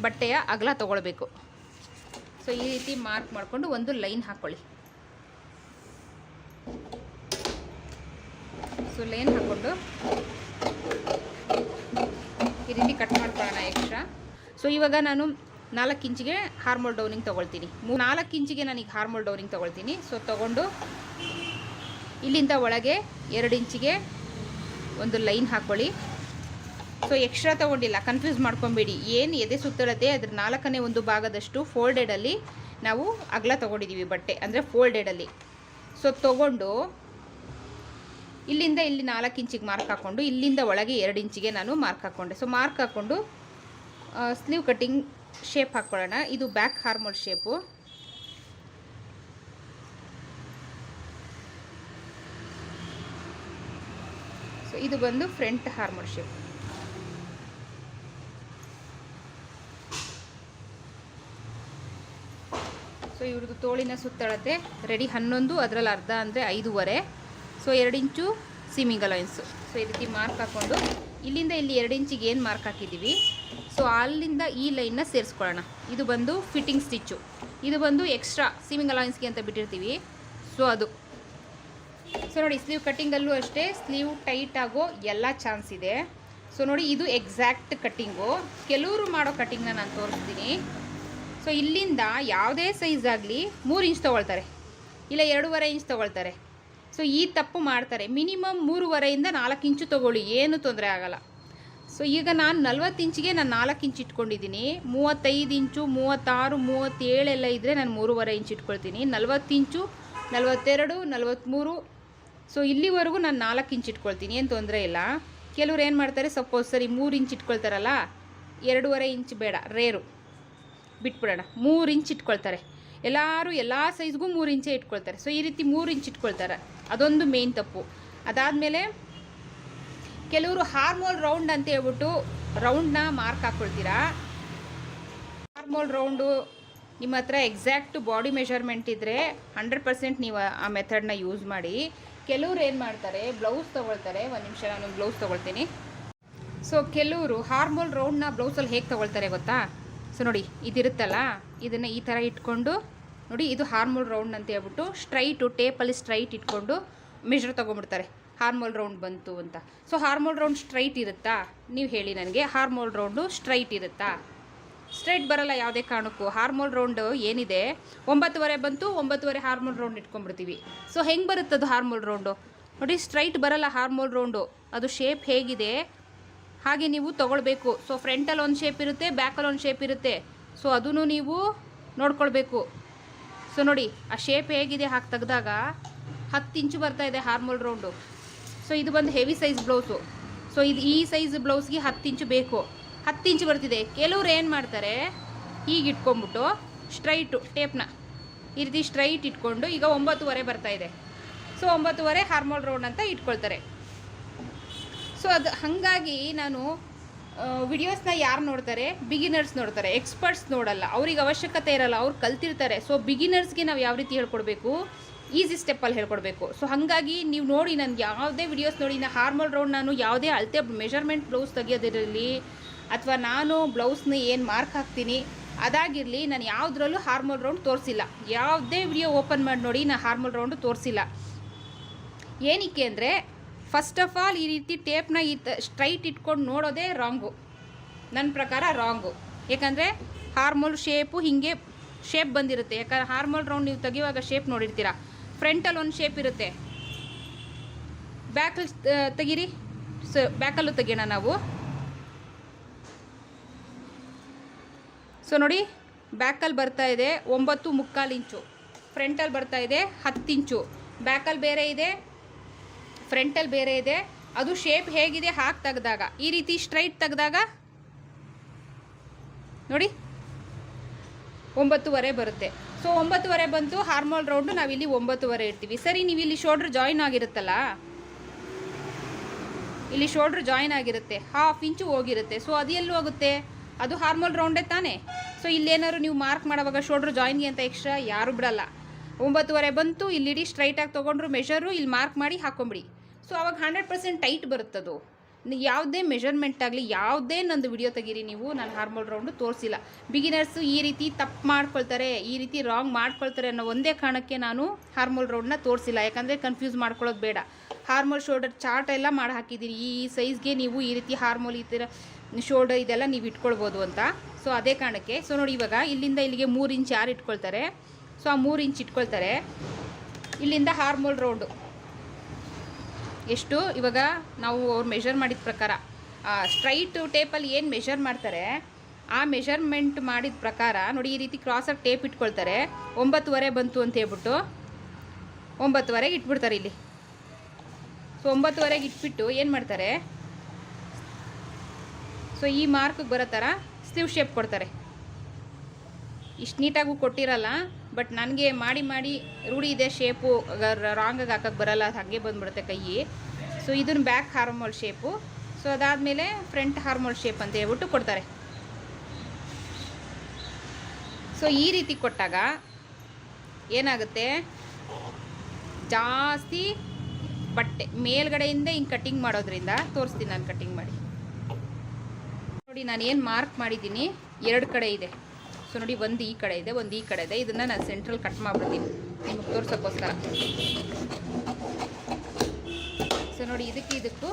ಬಟ್ಟೆಯ ಅಗಲ ತೊಗೊಳ್ಬೇಕು. ಸೊ ಈ ರೀತಿ ಮಾರ್ಕ್ ಮಾಡಿಕೊಂಡು ಒಂದು ಲೈನ್ ಹಾಕ್ಕೊಳ್ಳಿ. ಸೊ ಲೈನ್ ಹಾಕ್ಕೊಂಡು ಈ ರೀತಿ ಕಟ್ ಮಾಡ್ಕೊಳ್ಳೋಣ ಎಕ್ಸ್ಟ್ರಾ. ಸೊ ಇವಾಗ ನಾನು 4 ಇಂಚಿಗೆ ಹಾರ್ಮೋಲ್ ಡೌನಿಂಗ್ ತೊಗೊಳ್ತೀನಿ. 4 ಇಂಚಿಗೆ ನಾನೀಗ ಹಾರ್ಮೋಲ್ ಡೌನಿಂಗ್ ತೊಗೊಳ್ತೀನಿ. ಸೊ ತೊಗೊಂಡು ಇಲ್ಲಿಂದ ಒಳಗೆ 2 ಇಂಚಿಗೆ ಒಂದು ಲೈನ್ ಹಾಕ್ಕೊಳ್ಳಿ. ಸೊ ಎಕ್ಸ್ಟ್ರಾ ತೊಗೊಂಡಿಲ್ಲ, ಕನ್ಫ್ಯೂಸ್ ಮಾಡ್ಕೊಬೇಡಿ. ಏನು ಎದೆ ಸುತ್ತಳತೆ ಅದ್ರ 4ನೇ 1 ಭಾಗದಷ್ಟು ಫೋಲ್ಡೆಡಲ್ಲಿ ನಾವು ಅಗಲ ತೊಗೊಂಡಿದ್ದೀವಿ ಬಟ್ಟೆ, ಅಂದರೆ ಫೋಲ್ಡೆಡಲ್ಲಿ. ಸೊ ತೊಗೊಂಡು ಇಲ್ಲಿಂದ ಇಲ್ಲಿ 4 ಇಂಚಿಗೆ ಮಾರ್ಕ್ ಹಾಕ್ಕೊಂಡು ಇಲ್ಲಿಂದ ಒಳಗೆ 2 ಇಂಚಿಗೆ ನಾನು ಮಾರ್ಕ್ ಹಾಕ್ಕೊಂಡೆ. ಸೊ ಮಾರ್ಕ್ ಹಾಕ್ಕೊಂಡು ಸ್ಲೀವ್ ಕಟ್ಟಿಂಗ್ ಶೇಪ್ ಹಾಕ್ಕೊಳ್ಳೋಣ. ಇದು ಬ್ಯಾಕ್ ಹಾರ್ಮೋಲ್ ಶೇಪು. ಸೊ ಇದು ಬಂದು ಫ್ರಂಟ್ ಹಾರ್ಮೋಲ್ ಶೇಪ್. ಸೊ ಇವ್ರದ್ದು ತೋಳಿನ ಸುತ್ತಳತೆ ರೆಡಿ 11, ಅದರಲ್ಲಿ ಅರ್ಧ ಅಂದರೆ 5.5. ಸೊ 2 ಇಂಚು ಸೀಮಿಂಗ್ ಅಲೈನ್ಸು. ಸೊ ಈ ರೀತಿ ಮಾರ್ಕ್ ಹಾಕ್ಕೊಂಡು ಇಲ್ಲಿಂದ ಇಲ್ಲಿ 2 ಇಂಚಿಗೆ ಏನು ಮಾರ್ಕ್ ಹಾಕಿದ್ದೀವಿ ಸೊ ಅಲ್ಲಿಂದ ಈ ಲೈನ್ನ ಸೇರಿಸ್ಕೊಳ್ಳೋಣ. ಇದು ಬಂದು ಫಿಟ್ಟಿಂಗ್ ಸ್ಟಿಚ್ಚು. ಇದು ಬಂದು ಎಕ್ಸ್ಟ್ರಾ ಸೀಮಿಂಗ್ ಅಲೈನ್ಸ್ಗೆ ಅಂತ ಬಿಟ್ಟಿರ್ತೀವಿ. ಸೊ ಅದು. ಸೊ ನೋಡಿ, ಸ್ಲೀವ್ ಕಟ್ಟಿಂಗಲ್ಲೂ ಅಷ್ಟೇ ಸ್ಲೀವ್ ಟೈಟ್ ಆಗೋ ಎಲ್ಲ ಚಾನ್ಸ್ ಇದೆ. ಸೊ ನೋಡಿ, ಇದು ಎಕ್ಸಾಕ್ಟ್ ಕಟ್ಟಿಂಗು. ಕೆಲವರು ಮಾಡೋ ಕಟ್ಟಿಂಗ್ನ ನಾನು ತೋರಿಸ್ತೀನಿ. ಸೊ ಇಲ್ಲಿಂದ ಯಾವುದೇ ಸೈಜ್ ಆಗಲಿ 3 ಇಂಚ್ ತೊಗೊಳ್ತಾರೆ, ಇಲ್ಲ 2.5 ಇಂಚ್ ತೊಗೊಳ್ತಾರೆ. ಸೊ ಈ ತಪ್ಪು ಮಾಡ್ತಾರೆ. ಮಿನಿಮಮ್ 3.5ಇಂದ 4 ಇಂಚು ತೊಗೊಳ್ಳಿ, ಏನು ತೊಂದರೆ ಆಗೋಲ್ಲ. ಸೊ ಈಗ ನಾನು 40 ಇಂಚಿಗೆ ನಾನು 4 ಇಂಚ್ ಇಟ್ಕೊಂಡಿದ್ದೀನಿ. 35 ಇಂಚು, 36, 37 ಎಲ್ಲ ಇದ್ದರೆ ನಾನು 3.5 ಇಂಚ್ ಇಟ್ಕೊಳ್ತೀನಿ. 40 ಇಂಚು, 42, 43. ಸೊ ಇಲ್ಲಿವರೆಗೂ ನಾನು 4 ಇಂಚ್ ಇಟ್ಕೊಳ್ತೀನಿ, ಏನು ತೊಂದರೆ ಇಲ್ಲ. ಕೆಲವ್ರು ಏನು ಮಾಡ್ತಾರೆ, ಸಪೋಸ್ ಸರಿ 3 ಇಂಚ್ ಇಟ್ಕೊಳ್ತಾರಲ್ಲ, 2.5 ಇಂಚ್ ಬೇಡ, ರೇರು ಬಿಟ್ಬಿಡೋಣ, 3 ಇಂಚ್ ಇಟ್ಕೊಳ್ತಾರೆ. ಎಲ್ಲರೂ ಎಲ್ಲ ಸೈಜ್ಗೂ 3 ಇಂಚೇ ಇಟ್ಕೊಳ್ತಾರೆ. ಸೊ ಈ ರೀತಿ 3 ಇಂಚ್ ಇಟ್ಕೊಳ್ತಾರೆ, ಅದೊಂದು ಮೇನ್ ತಪ್ಪು. ಅದಾದಮೇಲೆ ಕೆಲವರು ಹಾರ್ಮೋಲ್ ರೌಂಡ್ ಅಂತ ಹೇಳ್ಬಿಟ್ಟು ರೌಂಡ್ನ ಮಾರ್ಕ್ ಹಾಕ್ಕೊಳ್ತೀರಾ. ಹಾರ್ಮೋಲ್ ರೌಂಡು ನಿಮ್ಮ ಹತ್ರ ಎಕ್ಸಾಕ್ಟ್ ಬಾಡಿ ಮೆಷರ್ಮೆಂಟ್ ಇದ್ದರೆ 100% ನೀವು ಆ ಮೆಥಡ್ನ ಯೂಸ್ ಮಾಡಿ. ಕೆಲವ್ರು ಏನು ಮಾಡ್ತಾರೆ, ಬ್ಲೌಸ್ ತೊಗೊಳ್ತಾರೆ. ಒಂದು ನಿಮಿಷ, ನಾನು ಬ್ಲೌಸ್ ತೊಗೊಳ್ತೀನಿ. ಸೊ ಕೆಲವರು ಹಾರ್ಮೋಲ್ ರೌಂಡ್ನ ಬ್ಲೌಸಲ್ಲಿ ಹೇಗೆ ತೊಗೊಳ್ತಾರೆ ಗೊತ್ತಾ? ಸೊ ನೋಡಿ, ಇದಿರುತ್ತಲ್ಲ, ಇದನ್ನು ಈ ಥರ ಇಟ್ಕೊಂಡು ನೋಡಿ, ಇದು ಹಾರ್ಮೋಲ್ ರೌಂಡ್ ಅಂತ ಹೇಳ್ಬಿಟ್ಟು ಸ್ಟ್ರೈಟು ಟೇಪಲ್ಲಿ ಸ್ಟ್ರೈಟ್ ಇಟ್ಕೊಂಡು ಮೆಷರ್ ತೊಗೊಂಡ್ಬಿಡ್ತಾರೆ, ಹಾರ್ಮೋಲ್ ರೌಂಡ್ ಬಂತು ಅಂತ. ಸೊ ಹಾರ್ಮೋಲ್ ರೌಂಡ್ ಸ್ಟ್ರೈಟ್ ಇರುತ್ತಾ? ನೀವು ಹೇಳಿ ನನಗೆ, ಹಾರ್ಮೋಲ್ ರೌಂಡು ಸ್ಟ್ರೈಟ್ ಇರುತ್ತಾ? ಸ್ಟ್ರೈಟ್ ಬರಲ್ಲ ಯಾವುದೇ ಕಾರಣಕ್ಕೂ. ಹಾರ್ಮೋಲ್ ರೌಂಡು ಏನಿದೆ 9.5 ಬಂತು, 9.5 ಹಾರ್ಮೋಲ್ ರೌಂಡ್ ಇಟ್ಕೊಂಡ್ಬಿಡ್ತೀವಿ. ಸೊ ಹೆಂಗೆ ಬರುತ್ತದು ಹಾರ್ಮೋಲ್ ರೌಂಡು? ನೋಡಿ, ಸ್ಟ್ರೈಟ್ ಬರಲ್ಲ ಹಾರ್ಮೋಲ್ ರೌಂಡು. ಅದು ಶೇಪ್ ಹೇಗಿದೆ ಹಾಗೆ ನೀವು ತೊಗೊಳ್ಬೇಕು. ಸೊ ಫ್ರಂಟಲ್ಲಿ ಒಂದು ಶೇಪ್ ಇರುತ್ತೆ, ಬ್ಯಾಕಲ್ಲಿ ಒಂದು ಶೇಪ್ ಇರುತ್ತೆ. ಸೊ ಅದನ್ನು ನೀವು ನೋಡ್ಕೊಳ್ಬೇಕು. ಸೊ ನೋಡಿ, ಆ ಶೇಪ್ ಹೇಗಿದೆ ಹಾಕಿ ತೆಗೆದಾಗ 10 ಇಂಚು ಬರ್ತಾ ಇದೆ ಹಾರ್ಮೋಲ್ ರೌಂಡು. ಸೊ ಇದು ಬಂದು ಹೆವಿ ಸೈಜ್ ಬ್ಲೌಸು. ಸೊ ಇದು ಈ ಸೈಜ್ ಬ್ಲೌಸ್ಗೆ 10 ಇಂಚು ಬೇಕು, 10 ಇಂಚು ಬರ್ತಿದೆ. ಕೆಲವ್ರು ಏನು ಮಾಡ್ತಾರೆ, ಹೀಗೆ ಇಟ್ಕೊಂಡ್ಬಿಟ್ಟು ಸ್ಟ್ರೈಟು ಟೇಪ್ನ ಈ ರೀತಿ ಸ್ಟ್ರೈಟ್ ಇಟ್ಕೊಂಡು ಈಗ 9.5 ಬರ್ತಾ ಇದೆ. ಸೊ 9.5 ಹಾರ್ಮೋಲ್ ರೌಂಡ್ ಅಂತ ಇಟ್ಕೊಳ್ತಾರೆ. ಸೊ ಅದು ಹಾಗಾಗಿ ನಾನು ವಿಡಿಯೋಸ್ನ ಯಾರು ನೋಡ್ತಾರೆ, ಬಿಗಿನರ್ಸ್ ನೋಡ್ತಾರೆ, ಎಕ್ಸ್ಪರ್ಟ್ಸ್ ನೋಡಲ್ಲ. ಅವ್ರಿಗೆ ಅವಶ್ಯಕತೆ ಇರಲ್ಲ, ಅವ್ರು ಕಲ್ತಿರ್ತಾರೆ. ಸೊ ಬಿಗಿನರ್ಸ್ಗೆ ನಾವು ಯಾವ ರೀತಿ ಹೇಳ್ಕೊಡ್ಬೇಕು, ಈಸಿ ಸ್ಟೆಪ್ಪಲ್ಲಿ ಹೇಳ್ಕೊಡ್ಬೇಕು. ಸೊ ಹಾಗಾಗಿ ನೀವು ನೋಡಿ, ನನಗೆ ಯಾವುದೇ ವಿಡಿಯೋಸ್ ನೋಡಿ, ನಾನು ಹಾರ್ಮೋಲ್ ರೌಂಡ್ ನಾನು ಯಾವುದೇ ಅಳತೆ ಮೆಷರ್ಮೆಂಟ್ ಬ್ಲೌಸ್ ತೆಗಿಯೋದಿರಲಿ ಅಥವಾ ನಾನು ಬ್ಲೌಸ್ನ ಏನು ಮಾರ್ಕ್ ಹಾಕ್ತೀನಿ ಅದಾಗಿರಲಿ, ನಾನು ಯಾವುದ್ರಲ್ಲೂ ಹಾರ್ಮೋಲ್ ರೌಂಡ್ ತೋರಿಸಿಲ್ಲ. ಯಾವುದೇ ವಿಡಿಯೋ ಓಪನ್ ಮಾಡಿ ನೋಡಿ, ನಾನು ಹಾರ್ಮೋಲ್ ರೌಂಡು ತೋರಿಸಿಲ್ಲ. ಏನಕ್ಕೆ ಅಂದರೆ, ಫಸ್ಟ್ ಆಫ್ ಆಲ್ ಈ ರೀತಿ ಟೇಪ್ನ ಸ್ಟ್ರೈಟ್ ಇಟ್ಕೊಂಡು ನೋಡೋದೇ ರಾಂಗು, ನನ್ನ ಪ್ರಕಾರ ರಾಂಗು. ಯಾಕಂದರೆ ಹಾರ್ಮೋಲ್ ಶೇಪು ಹೀಗೆ ಶೇಪ್ ಬಂದಿರುತ್ತೆ. ಯಾಕಂದರೆ ಹಾರ್ಮೋಲ್ ರೌಂಡ್ ನೀವು ತೆಗಿಯುವಾಗ ಶೇಪ್ ನೋಡಿರ್ತೀರ, ಫ್ರಂಟಲ್ಲಿ ಒಂದು ಶೇಪ್ ಇರುತ್ತೆ, ಬ್ಯಾಕಲ್ಲಿ ತೆಗೀರಿ. ಸೊ ಬ್ಯಾಕಲ್ಲೂ ತೆಗಿಯೋಣ ನಾವು. ಸೊ ನೋಡಿ, ಬ್ಯಾಕಲ್ಲಿ ಬರ್ತಾ ಇದೆ 9.25 ಇಂಚು, ಫ್ರಂಟಲ್ಲಿ ಬರ್ತಾ ಇದೆ 10 ಇಂಚು. ಬ್ಯಾಕಲ್ಲಿ ಬೇರೆ ಇದೆ, ಫ್ರಂಟಲ್ಲಿ ಬೇರೆ ಇದೆ. ಅದು ಶೇಪ್ ಹೇಗಿದೆ ಹಾಕಿ ತೆಗೆದಾಗ, ಈ ರೀತಿ ಸ್ಟ್ರೈಟ್ ತೆಗೆದಾಗ ನೋಡಿ 9.5 ಬರುತ್ತೆ. ಸೊ 9.5 ಬಂತು ಹಾರ್ಮೋಲ್ ರೌಂಡು, ನಾವಿಲ್ಲಿ 9.5 ಇರ್ತೀವಿ. ಸರಿ, ನೀವು ಇಲ್ಲಿ ಶೋಲ್ಡ್ರ್ ಜಾಯಿನ್ ಆಗಿರುತ್ತಲ್ಲ, ಇಲ್ಲಿ ಶೋಲ್ಡ್ರ್ ಜಾಯಿನ್ ಆಗಿರುತ್ತೆ, 1/2 ಇಂಚು ಹೋಗಿರುತ್ತೆ. ಸೊ ಅದು ಎಲ್ಲಿ ಹೋಗುತ್ತೆ? ಅದು ಹಾರ್ಮೋಲ್ ರೌಂಡೇ ತಾನೇ. ಸೊ ಇಲ್ಲೇನಾದ್ರು ನೀವು ಮಾರ್ಕ್ ಮಾಡೋವಾಗ ಶೋಲ್ಡ್ರ್ ಜಾಯಿನ್ಗೆ ಅಂತ ಎಕ್ಸ್ಟ್ರಾ ಯಾರು ಬಿಡಲ್ಲ. 9:15 ಬಂತು, ಇಲ್ಲಿ ಇಡೀ ಸ್ಟ್ರೈಟಾಗಿ ತೊಗೊಂಡ್ರು ಮೆಷರು, ಇಲ್ಲಿ ಮಾರ್ಕ್ ಮಾಡಿ ಹಾಕೊಂಬಿಡಿ. ಸೊ ಅವಾಗ 100% ಟೈಟ್ ಬರುತ್ತದು. ಯಾವುದೇ ಮೆಷರ್ಮೆಂಟ್ ಆಗಲಿ, ಯಾವುದೇ ನಂದು ವಿಡಿಯೋ ತೆಗೀರಿ ನೀವು, ನಾನು ಹಾರ್ಮೋಲ್ ರೌಂಡು ತೋರಿಸಿಲ್ಲ. ಬಿಗಿನರ್ಸು ಈ ರೀತಿ ತಪ್ಪು ಮಾಡ್ಕೊಳ್ತಾರೆ, ಈ ರೀತಿ ರಾಂಗ್ ಮಾಡ್ಕೊಳ್ತಾರೆ ಅನ್ನೋ ಒಂದೇ ಕಾರಣಕ್ಕೆ ನಾನು ಹಾರ್ಮೋಲ್ ರೌಂಡನ್ನ ತೋರಿಸಿಲ್ಲ. ಯಾಕಂದರೆ ಕನ್ಫ್ಯೂಸ್ ಮಾಡ್ಕೊಳ್ಳೋದು ಬೇಡ. ಹಾರ್ಮೋಲ್ ಶೋಲ್ಡರ್ ಚಾರ್ಟ್ ಎಲ್ಲ ಮಾಡಿ ಹಾಕಿದ್ದೀನಿ. ಈ ಸೈಜ್ಗೆ ನೀವು ಈ ರೀತಿ ಹಾರ್ಮೋಲ್ ಈ ಥರ ಶೋಲ್ಡರ್ ಇದೆಲ್ಲ ನೀವು ಇಟ್ಕೊಳ್ಬೋದು ಅಂತ. ಸೊ ಅದೇ ಕಾರಣಕ್ಕೆ. ಸೊ ನೋಡಿ, ಇವಾಗ ಇಲ್ಲಿಂದ ಇಲ್ಲಿಗೆ 3 ಇಂಚ್ ಯಾರು ಇಟ್ಕೊಳ್ತಾರೆ, ಸೊ ಆ 3 ಇಂಚ್ ಇಟ್ಕೊಳ್ತಾರೆ. ಇಲ್ಲಿಂದ ಹಾರ್ಮೋಲ್ ರೌಂಡು ಎಷ್ಟು, ಇವಾಗ ನಾವು ಅವ್ರು ಮೆಷರ್ ಮಾಡಿದ ಪ್ರಕಾರ ಸ್ಟ್ರೈಟ್ ಟೇಪಲ್ಲಿ ಏನು ಮೆಷರ್ ಮಾಡ್ತಾರೆ ಆ ಮೆಷರ್ಮೆಂಟ್ ಮಾಡಿದ ಪ್ರಕಾರ ನೋಡಿ, ಈ ರೀತಿ ಕ್ರಾಸಾಗಿ ಟೇಪ್ ಇಟ್ಕೊಳ್ತಾರೆ. 9:15 ಬಂತು ಅಂತ ಹೇಳ್ಬಿಟ್ಟು 9:15ಗೆ ಇಟ್ಬಿಡ್ತಾರೆ ಇಲ್ಲಿ. ಸೊ 9:15ಗೆ ಇಟ್ಬಿಟ್ಟು ಏನು ಮಾಡ್ತಾರೆ, ಸೊ ಈ ಮಾರ್ಕ್ಗೆ ಬರೋ ಥರ ಸ್ಲೀವ್ ಶೇಪ್ ಕೊಡ್ತಾರೆ. ಇಷ್ಟು ನೀಟಾಗೂ ಕೊಟ್ಟಿರಲ್ಲ, ಬಟ್ ನನಗೆ ಮಾಡಿ ಮಾಡಿ ರೂಢಿ ಇದೆ. ಶೇಪು ರಾಂಗಾಗಿ ಹಾಕೋಕ್ಕೆ ಬರಲ್ಲ, ಹಾಗೆ ಬಂದುಬಿಡುತ್ತೆ ಕೈ. ಸೊ ಇದನ್ನು ಬ್ಯಾಕ್ ಹಾರ್ಮೋಲ್ ಶೇಪು. ಸೊ ಅದಾದಮೇಲೆ ಫ್ರಂಟ್ ಹಾರ್ಮೋಲ್ ಶೇಪ್ ಅಂತ ಹೇಳ್ಬಿಟ್ಟು ಕೊಡ್ತಾರೆ. ಸೊ ಈ ರೀತಿ ಕೊಟ್ಟಾಗ ಏನಾಗುತ್ತೆ, ಜಾಸ್ತಿ ಬಟ್ಟೆ ಮೇಲ್ಗಡೆಯಿಂದ ಹಿಂಗೆ ಕಟ್ಟಿಂಗ್ ಮಾಡೋದ್ರಿಂದ ತೋರಿಸ್ತೀನಿ ನಾನು ಕಟ್ಟಿಂಗ್ ಮಾಡಿ. ನೋಡಿ, ನಾನು ಏನು ಮಾರ್ಕ್ ಮಾಡಿದ್ದೀನಿ 2 ಕಡೆ ಇದೆ. ಸೊ ನೋಡಿ, ಒಂದು ಈ ಕಡೆ ಇದೆ, ಒಂದು ಈ ಕಡೆ ಇದೆ. ಇದನ್ನು ನಾನು ಸೆಂಟ್ರಲ್ ಕಟ್ ಮಾಡಿಬಿಡ್ತೀನಿ ನಿಮಗೆ ತೋರ್ಸೋಕ್ಕೋಸ್ಕರ. ಸೊ ನೋಡಿ, ಇದಕ್ಕೂ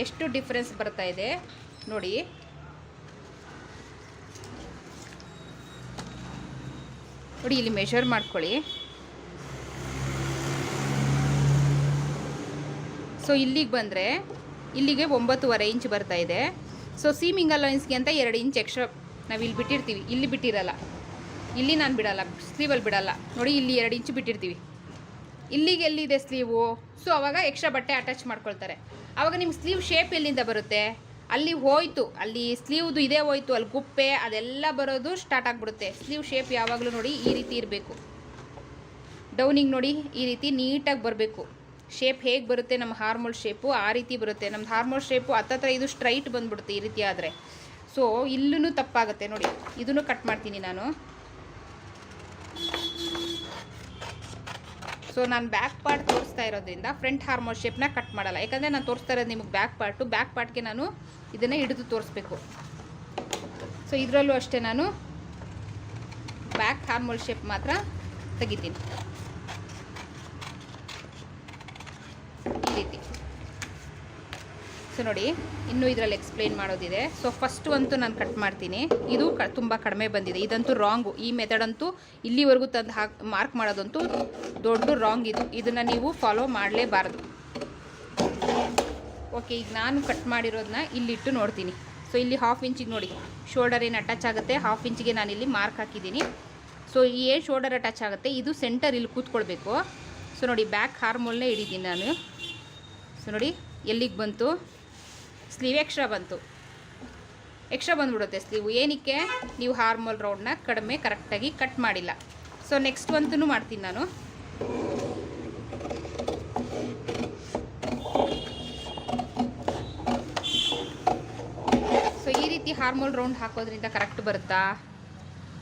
ಎಷ್ಟು ಡಿಫ್ರೆನ್ಸ್ ಬರ್ತಾ ಇದೆ ನೋಡಿ. ನೋಡಿ, ಇಲ್ಲಿ ಮೆಷರ್ ಮಾಡ್ಕೊಳ್ಳಿ. ಸೊ ಇಲ್ಲಿಗೆ ಬಂದರೆ ಇಲ್ಲಿಗೆ 9.5 ಇಂಚ್ ಬರ್ತಾ ಇದೆ. ಸೊ ಸೀಮಿಂಗ್ ಅಲೌನ್ಸ್ಗೆ ಅಂತ 2 ಇಂಚ್ ಎಕ್ಸ್ಟ್ರಾ ನಾವು ಇಲ್ಲಿ ಬಿಟ್ಟಿರ್ತೀವಿ. ಇಲ್ಲಿ ಬಿಟ್ಟಿರಲ್ಲ, ಇಲ್ಲಿ ನಾನು ಬಿಡಲ್ಲ, ಸ್ಲೀವಲ್ಲಿ ಬಿಡಲ್ಲ. ನೋಡಿ, ಇಲ್ಲಿ 2 ಇಂಚ್ ಬಿಟ್ಟಿರ್ತೀವಿ. ಇಲ್ಲಿಗೆ ಎಲ್ಲಿದೆ ಸ್ಲೀವು, ಸೊ ಅವಾಗ ಎಕ್ಸ್ಟ್ರಾ ಬಟ್ಟೆ ಅಟ್ಯಾಚ್ ಮಾಡ್ಕೊಳ್ತಾರೆ. ಆವಾಗ ನಿಮ್ಗೆ ಸ್ಲೀವ್ ಶೇಪ್ ಎಲ್ಲಿಂದ ಬರುತ್ತೆ, ಅಲ್ಲಿ ಹೋಯ್ತು, ಅಲ್ಲಿ ಸ್ಲೀವ್ದು ಇದೇ ಹೋಯ್ತು, ಅಲ್ಲಿ ಗುಪ್ಪೆ ಅದೆಲ್ಲ ಬರೋದು ಸ್ಟಾರ್ಟ್ ಆಗಿಬಿಡುತ್ತೆ. ಸ್ಲೀವ್ ಶೇಪ್ ಯಾವಾಗಲೂ ನೋಡಿ ಈ ರೀತಿ ಇರಬೇಕು. ಡೌನಿಂಗ್ ನೋಡಿ ಈ ರೀತಿ ನೀಟಾಗಿ ಬರಬೇಕು. ಶೇಪ್ ಹೇಗೆ ಬರುತ್ತೆ ನಮ್ಮ ಹಾರ್ಮೋಲ್ ಶೇಪು ಆ ರೀತಿ ಬರುತ್ತೆ. ನಮ್ಮ ಹಾರ್ಮೋಲ್ ಶೇಪು ಹತ್ತತ್ರ ಇದು ಸ್ಟ್ರೈಟ್ ಬಂದ್ಬಿಡುತ್ತೆ ಈ ರೀತಿ ಆದರೆ. ಸೊ ಇಲ್ಲೂ ತಪ್ಪಾಗುತ್ತೆ ನೋಡಿ. ಇದನ್ನು ಕಟ್ ಮಾಡ್ತೀನಿ ನಾನು. ಸೊ ನಾನು ಬ್ಯಾಕ್ ಪಾರ್ಟ್ ತೋರಿಸ್ತಾ ಇರೋದ್ರಿಂದ ಫ್ರಂಟ್ ಹಾರ್ಮೋಲ್ ಶೇಪ್ನ ಕಟ್ ಮಾಡಲ್ಲ. ಯಾಕಂದರೆ ನಾನು ತೋರಿಸ್ತಾ ಇರೋದು ನಿಮಗೆ ಬ್ಯಾಕ್ ಪಾರ್ಟ್ಗೆ ನಾನು ಇದನ್ನೇ ಹಿಡಿದು ತೋರಿಸ್ಬೇಕು. ಸೊ ಇದರಲ್ಲೂ ಅಷ್ಟೇ ನಾನು ಬ್ಯಾಕ್ ಹಾರ್ಮೋಲ್ ಶೇಪ್ ಮಾತ್ರ ತೆಗಿತೀನಿ ಈ ರೀತಿ. ಸೊ ನೋಡಿ, ಇನ್ನೂ ಇದರಲ್ಲಿ ಎಕ್ಸ್ಪ್ಲೈನ್ ಮಾಡೋದಿದೆ. ಸೊ ಫಸ್ಟ್ ಅಂತೂ ನಾನು ಕಟ್ ಮಾಡ್ತೀನಿ. ಇದು ತುಂಬ ಕಡಿಮೆ ಬಂದಿದೆ, ಇದಂತೂ ರಾಂಗು. ಈ ಮೆಥಡ್ ಅಂತೂ ಇಲ್ಲಿವರೆಗೂ ತಂದು ಮಾರ್ಕ್ ಮಾಡೋದಂತೂ ದೊಡ್ಡ ರಾಂಗ್. ಇದನ್ನು ನೀವು ಫಾಲೋ ಮಾಡಲೇಬಾರ್ದು. ಓಕೆ, ಈಗ ನಾನು ಕಟ್ ಮಾಡಿರೋದನ್ನ ಇಲ್ಲಿಟ್ಟು ನೋಡ್ತೀನಿ. ಸೊ ಇಲ್ಲಿ 1/2 ಇಂಚಿಗೆ ನೋಡಿ ಶೋಲ್ಡರ್ ಏನು ಅಟ್ಯಾಚ್ ಆಗುತ್ತೆ, 1/2 ಇಂಚಿಗೆ ನಾನಿಲ್ಲಿ ಮಾರ್ಕ್ ಹಾಕಿದ್ದೀನಿ. ಸೊ ಈ ಏನು ಶೋಲ್ಡರ್ ಅಟ್ಯಾಚ್ ಆಗುತ್ತೆ ಇದು ಸೆಂಟರ್ ಇಲ್ಲಿ ಕೂತ್ಕೊಳ್ಬೇಕು. ಸೊ ನೋಡಿ, ಬ್ಯಾಕ್ ಹಾರ್ಮೋಲ್ನೇ ಹಿಡಿದ್ದೀನಿ ನಾನು. ಸೊ ನೋಡಿ ಎಲ್ಲಿಗೆ ಬಂತು, ಸ್ಲೀವ್ ಎಕ್ಸ್ಟ್ರಾ ಬಂದುಬಿಡುತ್ತೆ ಸ್ಲೀವು. ಏನಕ್ಕೆ, ನೀವು ಹಾರ್ಮೋಲ್ ರೌಂಡ್ನ ಕರೆಕ್ಟಾಗಿ ಕಟ್ ಮಾಡಿಲ್ಲ. ಸೊ ನೆಕ್ಸ್ಟ್ ಅಂತೂ ಮಾಡ್ತೀನಿ ನಾನು. ಸೊ ಈ ರೀತಿ ಹಾರ್ಮೋಲ್ ರೌಂಡ್ ಹಾಕೋದ್ರಿಂದ ಕರೆಕ್ಟ್ ಬರುತ್ತಾ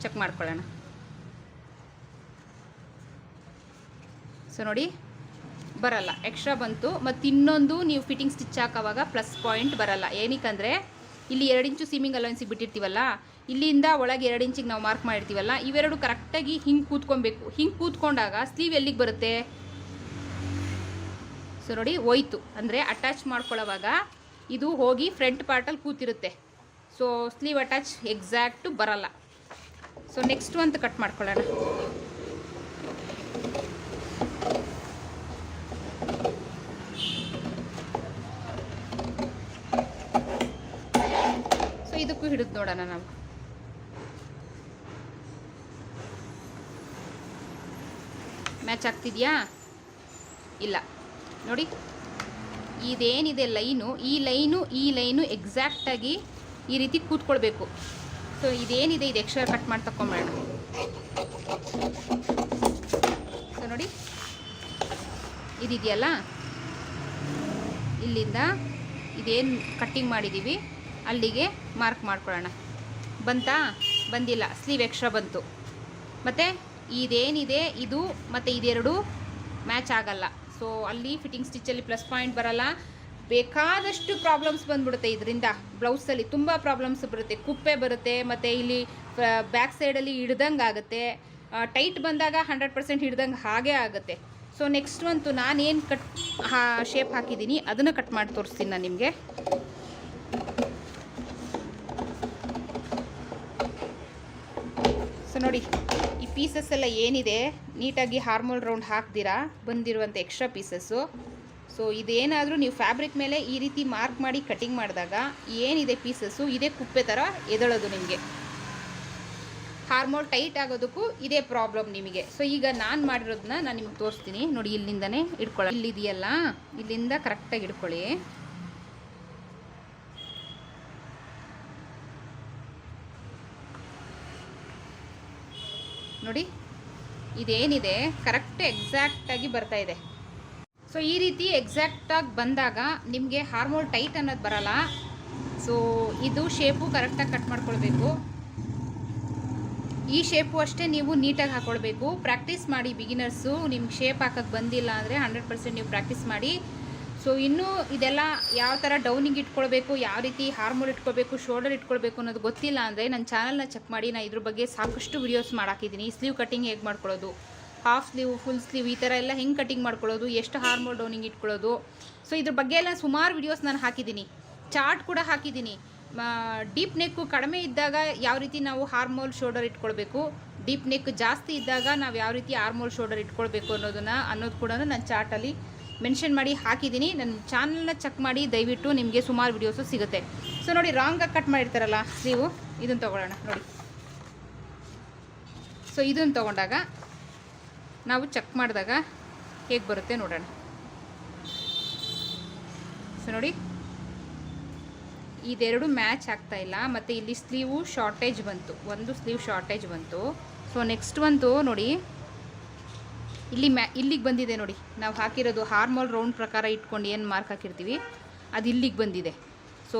ಚೆಕ್ ಮಾಡ್ಕೊಳ್ಳೋಣ. ಸೊ ನೋಡಿ, ಬರಲ್ಲ, ಎಕ್ಸ್ಟ್ರಾ ಬಂತು. ಮತ್ತು ಇನ್ನೊಂದು ನೀವು ಫಿಟ್ಟಿಂಗ್ ಸ್ಟಿಚ್ ಹಾಕೋವಾಗ ಪ್ಲಸ್ ಪಾಯಿಂಟ್ ಬರಲ್ಲ. ಏನಕ್ಕಂದರೆ ಇಲ್ಲಿ 2 ಇಂಚು ಸೀಮಿಂಗ್ ಅಲೌನ್ಸಿಗೆ ಬಿಟ್ಟಿರ್ತೀವಲ್ಲ, ಇಲ್ಲಿಂದ ಒಳಗೆ 2 ಇಂಚಿಗೆ ನಾವು ಮಾರ್ಕ್ ಮಾಡಿರ್ತೀವಲ್ಲ, ಇವೆರಡು ಕರೆಕ್ಟಾಗಿ ಹಿಂಗೆ ಕೂತ್ಕೊಬೇಕು. ಹಿಂಗೆ ಕೂತ್ಕೊಂಡಾಗ ಸ್ಲೀವ್ ಎಲ್ಲಿಗೆ ಬರುತ್ತೆ, ಸೊ ನೋಡಿ ಹೋಯ್ತು. ಅಂದರೆ ಅಟ್ಯಾಚ್ ಮಾಡ್ಕೊಳ್ಳೋವಾಗ ಇದು ಹೋಗಿ ಫ್ರಂಟ್ ಪಾರ್ಟಲ್ಲಿ ಕೂತಿರುತ್ತೆ. ಸೊ ಸ್ಲೀವ್ ಅಟ್ಯಾಚ್ ಎಕ್ಸಾಕ್ಟು ಬರಲ್ಲ. ಸೊ ನೆಕ್ಸ್ಟು ಅಂತ ಕಟ್ ಮಾಡ್ಕೊಳ್ಳೋಣ. ಇದಕ್ಕೂ ಹಿಡಿದು ನೋಡೋಣ ನಾವು. ಮ್ಯಾಚ್ ಆಗ್ತಿದೆಯಾ, ಇಲ್ಲ ನೋಡಿ. ಇದೇನಿದೆ ಲೈನು, ಈ ಲೈನು ಎಕ್ಸಾಕ್ಟಾಗಿ ಈ ರೀತಿ ಕೂತ್ಕೊಳ್ಬೇಕು. ಸೊ ಇದೇನಿದೆ ಇದು ಎಕ್ಸ್ಟ್ರಾ ಕಟ್ ಮಾಡಿ ತಗೊಂಬೇಡ. ಸೊ ನೋಡಿ, ಇದಿದೆಯಲ್ಲ, ಇಲ್ಲಿಂದ ಇದೇನು ಕಟ್ಟಿಂಗ್ ಮಾಡಿದ್ದೀವಿ ಅಲ್ಲಿಗೆ ಮಾರ್ಕ್ ಮಾಡ್ಕೊಳ್ಳೋಣ. ಬಂತಾ, ಬಂದಿಲ್ಲ, ಸ್ಲೀವ್ ಎಕ್ಸ್ಟ್ರಾ ಬಂತು. ಮತ್ತು ಇದೇನಿದೆ ಇದು ಮತ್ತು ಇದೆರಡು ಮ್ಯಾಚ್ ಆಗಲ್ಲ. ಸೊ ಅಲ್ಲಿ ಫಿಟ್ಟಿಂಗ್ ಸ್ಟಿಚ್ಚಲ್ಲಿ ಪ್ಲಸ್ ಪಾಯಿಂಟ್ ಬರಲ್ಲ. ಬೇಕಾದಷ್ಟು ಪ್ರಾಬ್ಲಮ್ಸ್ ಬಂದ್ಬಿಡುತ್ತೆ ಇದರಿಂದ. ಬ್ಲೌಸಲ್ಲಿ ತುಂಬ ಪ್ರಾಬ್ಲಮ್ಸ್ ಬರುತ್ತೆ, ಕುಪ್ಪೆ ಬರುತ್ತೆ, ಮತ್ತು ಇಲ್ಲಿ ಬ್ಯಾಕ್ ಸೈಡಲ್ಲಿ ಹಿಡ್ದಂಗೆ ಆಗುತ್ತೆ. ಟೈಟ್ ಬಂದಾಗ 100% ಹಿಡ್ದಂಗೆ ಹಾಗೇ ಆಗುತ್ತೆ. ಸೊ ನೆಕ್ಸ್ಟ್ ಅಂತೂ ನಾನೇನು ಶೇಪ್ ಹಾಕಿದ್ದೀನಿ ಅದನ್ನು ಕಟ್ ಮಾಡಿ ತೋರಿಸ್ತೀನಿ ನಾನು ನಿಮಗೆ. ಸೊ ನೋಡಿ, ಈ ಪೀಸಸ್ ಎಲ್ಲ ಏನಿದೆ ನೀಟಾಗಿ ಹಾರ್ಮೋಲ್ ರೌಂಡ್ ಹಾಕ್ದಿರಾ ಬಂದಿರುವಂಥ ಎಕ್ಸ್ಟ್ರಾ ಪೀಸಸ್ಸು. ಸೊ ಇದೇನಾದರೂ ನೀವು ಫ್ಯಾಬ್ರಿಕ್ ಮೇಲೆ ಈ ರೀತಿ ಮಾರ್ಕ್ ಮಾಡಿ ಕಟಿಂಗ್ ಮಾಡಿದಾಗ ಏನಿದೆ ಪೀಸಸ್ಸು ಇದೇ ಕುಪ್ಪೆ ಥರ ಎದಳೋದು ನಿಮಗೆ. ಹಾರ್ಮೋಲ್ ಟೈಟ್ ಆಗೋದಕ್ಕೂ ಇದೇ ಪ್ರಾಬ್ಲಮ್ ನಿಮಗೆ. ಸೊ ಈಗ ನಾನು ಮಾಡಿರೋದನ್ನ ನಾನು ನಿಮ್ಗೆ ತೋರಿಸ್ತೀನಿ ನೋಡಿ. ಇಲ್ಲಿಂದನೇ ಇಟ್ಕೊಳ್ಳಿ, ಇಲ್ಲಿದೆಯಲ್ಲ ಇಲ್ಲಿಂದ ಕರೆಕ್ಟಾಗಿ ಇಟ್ಕೊಳ್ಳಿ. ನೋಡಿ ಇದೇನಿದೆ ಕರೆಕ್ಟ್ ಎಕ್ಸಾಕ್ಟಾಗಿ ಬರ್ತಾ ಇದೆ. ಸೊ ಈ ರೀತಿ ಎಕ್ಸಾಕ್ಟಾಗಿ ಬಂದಾಗ ನಿಮಗೆ ಹಾರ್ಮೋಲ್ ಟೈಟ್ ಅನ್ನೋದು ಬರಲ್ಲ. ಸೊ ಇದು ಶೇಪು ಕರೆಕ್ಟಾಗಿ ಕಟ್ ಮಾಡ್ಕೊಳ್ಬೇಕು. ಈ ಶೇಪು ಅಷ್ಟೇ ನೀವು ನೀಟಾಗಿ ಹಾಕ್ಕೊಳ್ಬೇಕು. ಪ್ರಾಕ್ಟೀಸ್ ಮಾಡಿ ಬಿಗಿನರ್ಸು. ನಿಮ್ಗೆ ಶೇಪ್ ಹಾಕೋಕ್ಕೆ ಬಂದಿಲ್ಲ ಅಂದರೆ 100% ನೀವು ಪ್ರಾಕ್ಟೀಸ್ ಮಾಡಿ. ಸೊ ಇನ್ನೂ ಇದೆಲ್ಲ ಯಾವ ಥರ ಡೌನಿಂಗ್ ಇಟ್ಕೊಳ್ಬೇಕು, ಯಾವ ರೀತಿ ಹಾರ್ಮೋಲ್ ಇಟ್ಕೊಳ್ಬೇಕು, ಶೋಲ್ಡರ್ ಇಟ್ಕೊಳ್ಬೇಕು ಅನ್ನೋದು ಗೊತ್ತಿಲ್ಲ ಅಂದರೆ ನನ್ನ ಚಾನಲ್ನ ಚೆಕ್ ಮಾಡಿ. ನಾನು ಇದ್ರ ಬಗ್ಗೆ ಸಾಕಷ್ಟು ವಿಡಿಯೋಸ್ ಮಾಡಾಕಿದ್ದೀನಿ. ಸ್ಲೀವ್ ಕಟ್ಟಿಂಗ್ ಹೇಗೆ ಮಾಡ್ಕೊಳ್ಳೋದು, ಹಾಫ್ ಸ್ಲೀವ್, ಫುಲ್ ಸ್ಲೀವ್, ಈ ಥರ ಎಲ್ಲ ಹೆಂಗೆ ಕಟ್ಟಿಂಗ್ ಮಾಡ್ಕೊಳ್ಳೋದು, ಎಷ್ಟು ಹಾರ್ಮೋಲ್ ಡೌನಿಂಗ್ ಇಟ್ಕೊಳ್ಳೋದು. ಸೊ ಇದ್ರ ಬಗ್ಗೆ ಎಲ್ಲ ಸುಮಾರು ವಿಡಿಯೋಸ್ ನಾನು ಹಾಕಿದ್ದೀನಿ, ಚಾರ್ಟ್ ಕೂಡ ಹಾಕಿದ್ದೀನಿ. ಡೀಪ್ ನೆಕ್ಕು ಕಡಿಮೆ ಇದ್ದಾಗ ಯಾವ ರೀತಿ ನಾವು ಹಾರ್ಮೋಲ್ ಶೋಲ್ಡರ್ ಇಟ್ಕೊಳ್ಬೇಕು, ಡೀಪ್ ನೆಕ್ ಜಾಸ್ತಿ ಇದ್ದಾಗ ನಾವು ಯಾವ ರೀತಿ ಹಾರ್ಮೋಲ್ ಶೋಲ್ಡರ್ ಇಟ್ಕೊಳ್ಬೇಕು ಅನ್ನೋದು ಕೂಡ ನಾನು ಚಾರ್ಟಲ್ಲಿ ಮೆನ್ಷನ್ ಮಾಡಿ ಹಾಕಿದ್ದೀನಿ. ನನ್ನ ಚಾನಲ್ನ ಚೆಕ್ ಮಾಡಿ ದಯವಿಟ್ಟು, ನಿಮಗೆ ಸುಮಾರು ವಿಡಿಯೋಸು ಸಿಗುತ್ತೆ. ಸೊ ನೋಡಿ, ರಾಂಗಾಗಿ ಕಟ್ ಮಾಡಿರ್ತಾರಲ್ಲ ಸ್ಲೀವು, ಇದನ್ನು ತೊಗೊಳ್ಳೋಣ ನೋಡಿ. ಸೊ ಇದನ್ನು ತೊಗೊಂಡಾಗ ನಾವು ಚೆಕ್ ಮಾಡಿದಾಗ ಹೇಗೆ ಬರುತ್ತೆ ನೋಡೋಣ. ಸೊ ನೋಡಿ, ಇದೆರಡು ಮ್ಯಾಚ್ ಆಗ್ತಾ ಇಲ್ಲ. ಮತ್ತು ಇಲ್ಲಿ ಸ್ಲೀವು ಶಾರ್ಟೇಜ್ ಬಂತು, ಒಂದು ಸ್ಲೀವ್ ಶಾರ್ಟೇಜ್ ಬಂತು. ಸೊ ನೆಕ್ಸ್ಟ್ ಬಂತು ನೋಡಿ, ಇಲ್ಲಿಗೆ ಬಂದಿದೆ ನೋಡಿ. ನಾವು ಹಾಕಿರೋದು ಹಾರ್ಮೋಲ್ ರೌಂಡ್ ಪ್ರಕಾರ ಇಟ್ಕೊಂಡು ಏನು ಮಾರ್ಕ್ ಹಾಕಿರ್ತೀವಿ ಅದು ಇಲ್ಲಿಗೆ ಬಂದಿದೆ. ಸೊ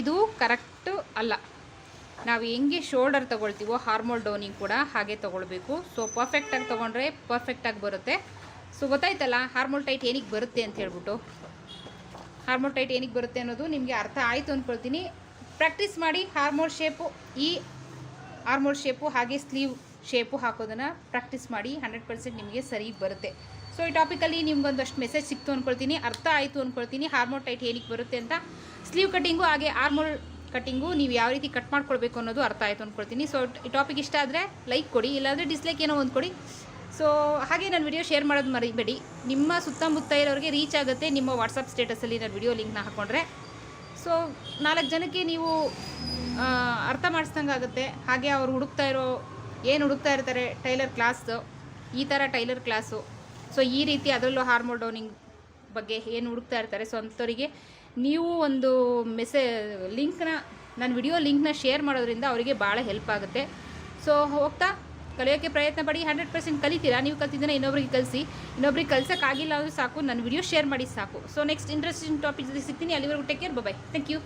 ಇದು ಕರೆಕ್ಟು ಅಲ್ಲ. ನಾವು ಹೆಂಗೆ ಶೋಲ್ಡರ್ ತೊಗೊಳ್ತೀವೋ ಹಾರ್ಮೋಲ್ ಡೌನಿಂಗ್ ಕೂಡ ಹಾಗೆ ತೊಗೊಳ್ಬೇಕು. ಸೊ ಪರ್ಫೆಕ್ಟಾಗಿ ತೊಗೊಂಡ್ರೆ ಪರ್ಫೆಕ್ಟಾಗಿ ಬರುತ್ತೆ. ಸೊ ಗೊತ್ತಾಯ್ತಲ್ಲ ಹಾರ್ಮೋಲ್ ಟೈಟ್ ಏನಕ್ಕೆ ಬರುತ್ತೆ ಅಂತ ಹೇಳ್ಬಿಟ್ಟು. ಹಾರ್ಮೋಲ್ ಟೈಟ್ ಏನಕ್ಕೆ ಬರುತ್ತೆ ಅನ್ನೋದು ನಿಮಗೆ ಅರ್ಥ ಆಯಿತು ಅಂದ್ಕೊಳ್ತೀನಿ. ಪ್ರಾಕ್ಟೀಸ್ ಮಾಡಿ. ಹಾರ್ಮೋಲ್ ಶೇಪು, ಈ ಹಾರ್ಮೋಲ್ ಶೇಪು ಹಾಗೆ ಸ್ಲೀವ್ ಶೇಪು ಹಾಕೋದನ್ನು ಪ್ರಾಕ್ಟೀಸ್ ಮಾಡಿ. 100% ನಿಮಗೆ ಸರಿ ಬರುತ್ತೆ. ಸೊ ಈ ಟಾಪಿಕಲ್ಲಿ ನಿಮ್ಗೊಂದಷ್ಟು ಮೆಸೇಜ್ ಸಿಕ್ತು ಅಂದ್ಕೊಳ್ತೀನಿ, ಅರ್ಥ ಆಯಿತು ಅಂದ್ಕೊಳ್ತೀನಿ. ಹಾರ್ಮೋಲ್ ಟೈಟ್ ಏನಕ್ಕೆ ಬರುತ್ತೆ ಅಂತ, ಸ್ಲೀವ್ ಕಟ್ಟಿಂಗು ಹಾಗೆ ಹಾರ್ಮೋಲ್ ಕಟ್ಟಿಂಗು ನೀವು ಯಾವ ರೀತಿ ಕಟ್ ಮಾಡ್ಕೊಳ್ಬೇಕು ಅನ್ನೋದು ಅರ್ಥ ಆಯಿತು ಅಂದ್ಕೊಳ್ತೀನಿ. ಸೊ ಈ ಟಾಪಿಕ್ ಇಷ್ಟ ಆದರೆ ಲೈಕ್ ಕೊಡಿ, ಇಲ್ಲಾಂದರೆ ಡಿಸ್ಲೈಕ್ ಏನೋ ಒಂದು ಕೊಡಿ. ಸೊ ಹಾಗೆ ನಾನು ವಿಡಿಯೋ ಶೇರ್ ಮಾಡೋದು ಮರಿಬೇಡಿ. ನಿಮ್ಮ ಸುತ್ತಮುತ್ತ ಇರೋರಿಗೆ ರೀಚ್ ಆಗುತ್ತೆ ನಿಮ್ಮ ವಾಟ್ಸಪ್ ಸ್ಟೇಟಸಲ್ಲಿ ನಾನು ವಿಡಿಯೋ ಲಿಂಕ್ನ ಹಾಕ್ಕೊಂಡ್ರೆ. ಸೊ 4 ಜನಕ್ಕೆ ನೀವು ಅರ್ಥ ಮಾಡಿಸ್ದಂಗೆ ಆಗುತ್ತೆ. ಹಾಗೆ ಅವ್ರು ಹುಡುಕ್ತಾ ಇರ್ತಾರೆ ಟೈಲರ್ ಕ್ಲಾಸು, ಈ ಥರ ಟೈಲರ್ ಕ್ಲಾಸು. ಸೊ ಈ ರೀತಿ ಅದರಲ್ಲೂ ಹಾರ್ಮೋಲ್ ಡೌನಿಂಗ್ ಬಗ್ಗೆ ಏನು ಹುಡುಕ್ತಾ ಇರ್ತಾರೆ. ಸೊ ಅಂಥವರಿಗೆ ನೀವು ಒಂದು ನನ್ನ ವಿಡಿಯೋ ಲಿಂಕ್ನ ಶೇರ್ ಮಾಡೋದ್ರಿಂದ ಅವರಿಗೆ ಭಾಳ ಹೆಲ್ಪ್ ಆಗುತ್ತೆ. ಸೊ ಹೋಗ್ತಾ ಕಲಿಯೋಕ್ಕೆ ಪ್ರಯತ್ನ ಪಡಿ. 100% ಕಲಿತೀರಾ. ನೀವು ಕಲ್ತಿದ್ದನ್ನ ಇನ್ನೊಬ್ರಿಗೆ ಕಲಿಸಿ. ಇನ್ನೊಬ್ರಿಗೆ ಕಲ್ಸೋಕ್ಕಾಗಿಲ್ಲ ಅಂದರೂ ಸಾಕು, ನನ್ನ ವಿಡಿಯೋ ಶೇರ್ ಮಾಡಿ ಸಾಕು. ಸೊ ನೆಕ್ಸ್ಟ್ ಇಂಟ್ರೆಸ್ಟಿಂಗ್ ಟಾಪಿಕ್ ಜೊತೆ ಸಿಗ್ತೀನಿ. ಅಲ್ಲಿವರೆಗೂ take care, bye. Thank you.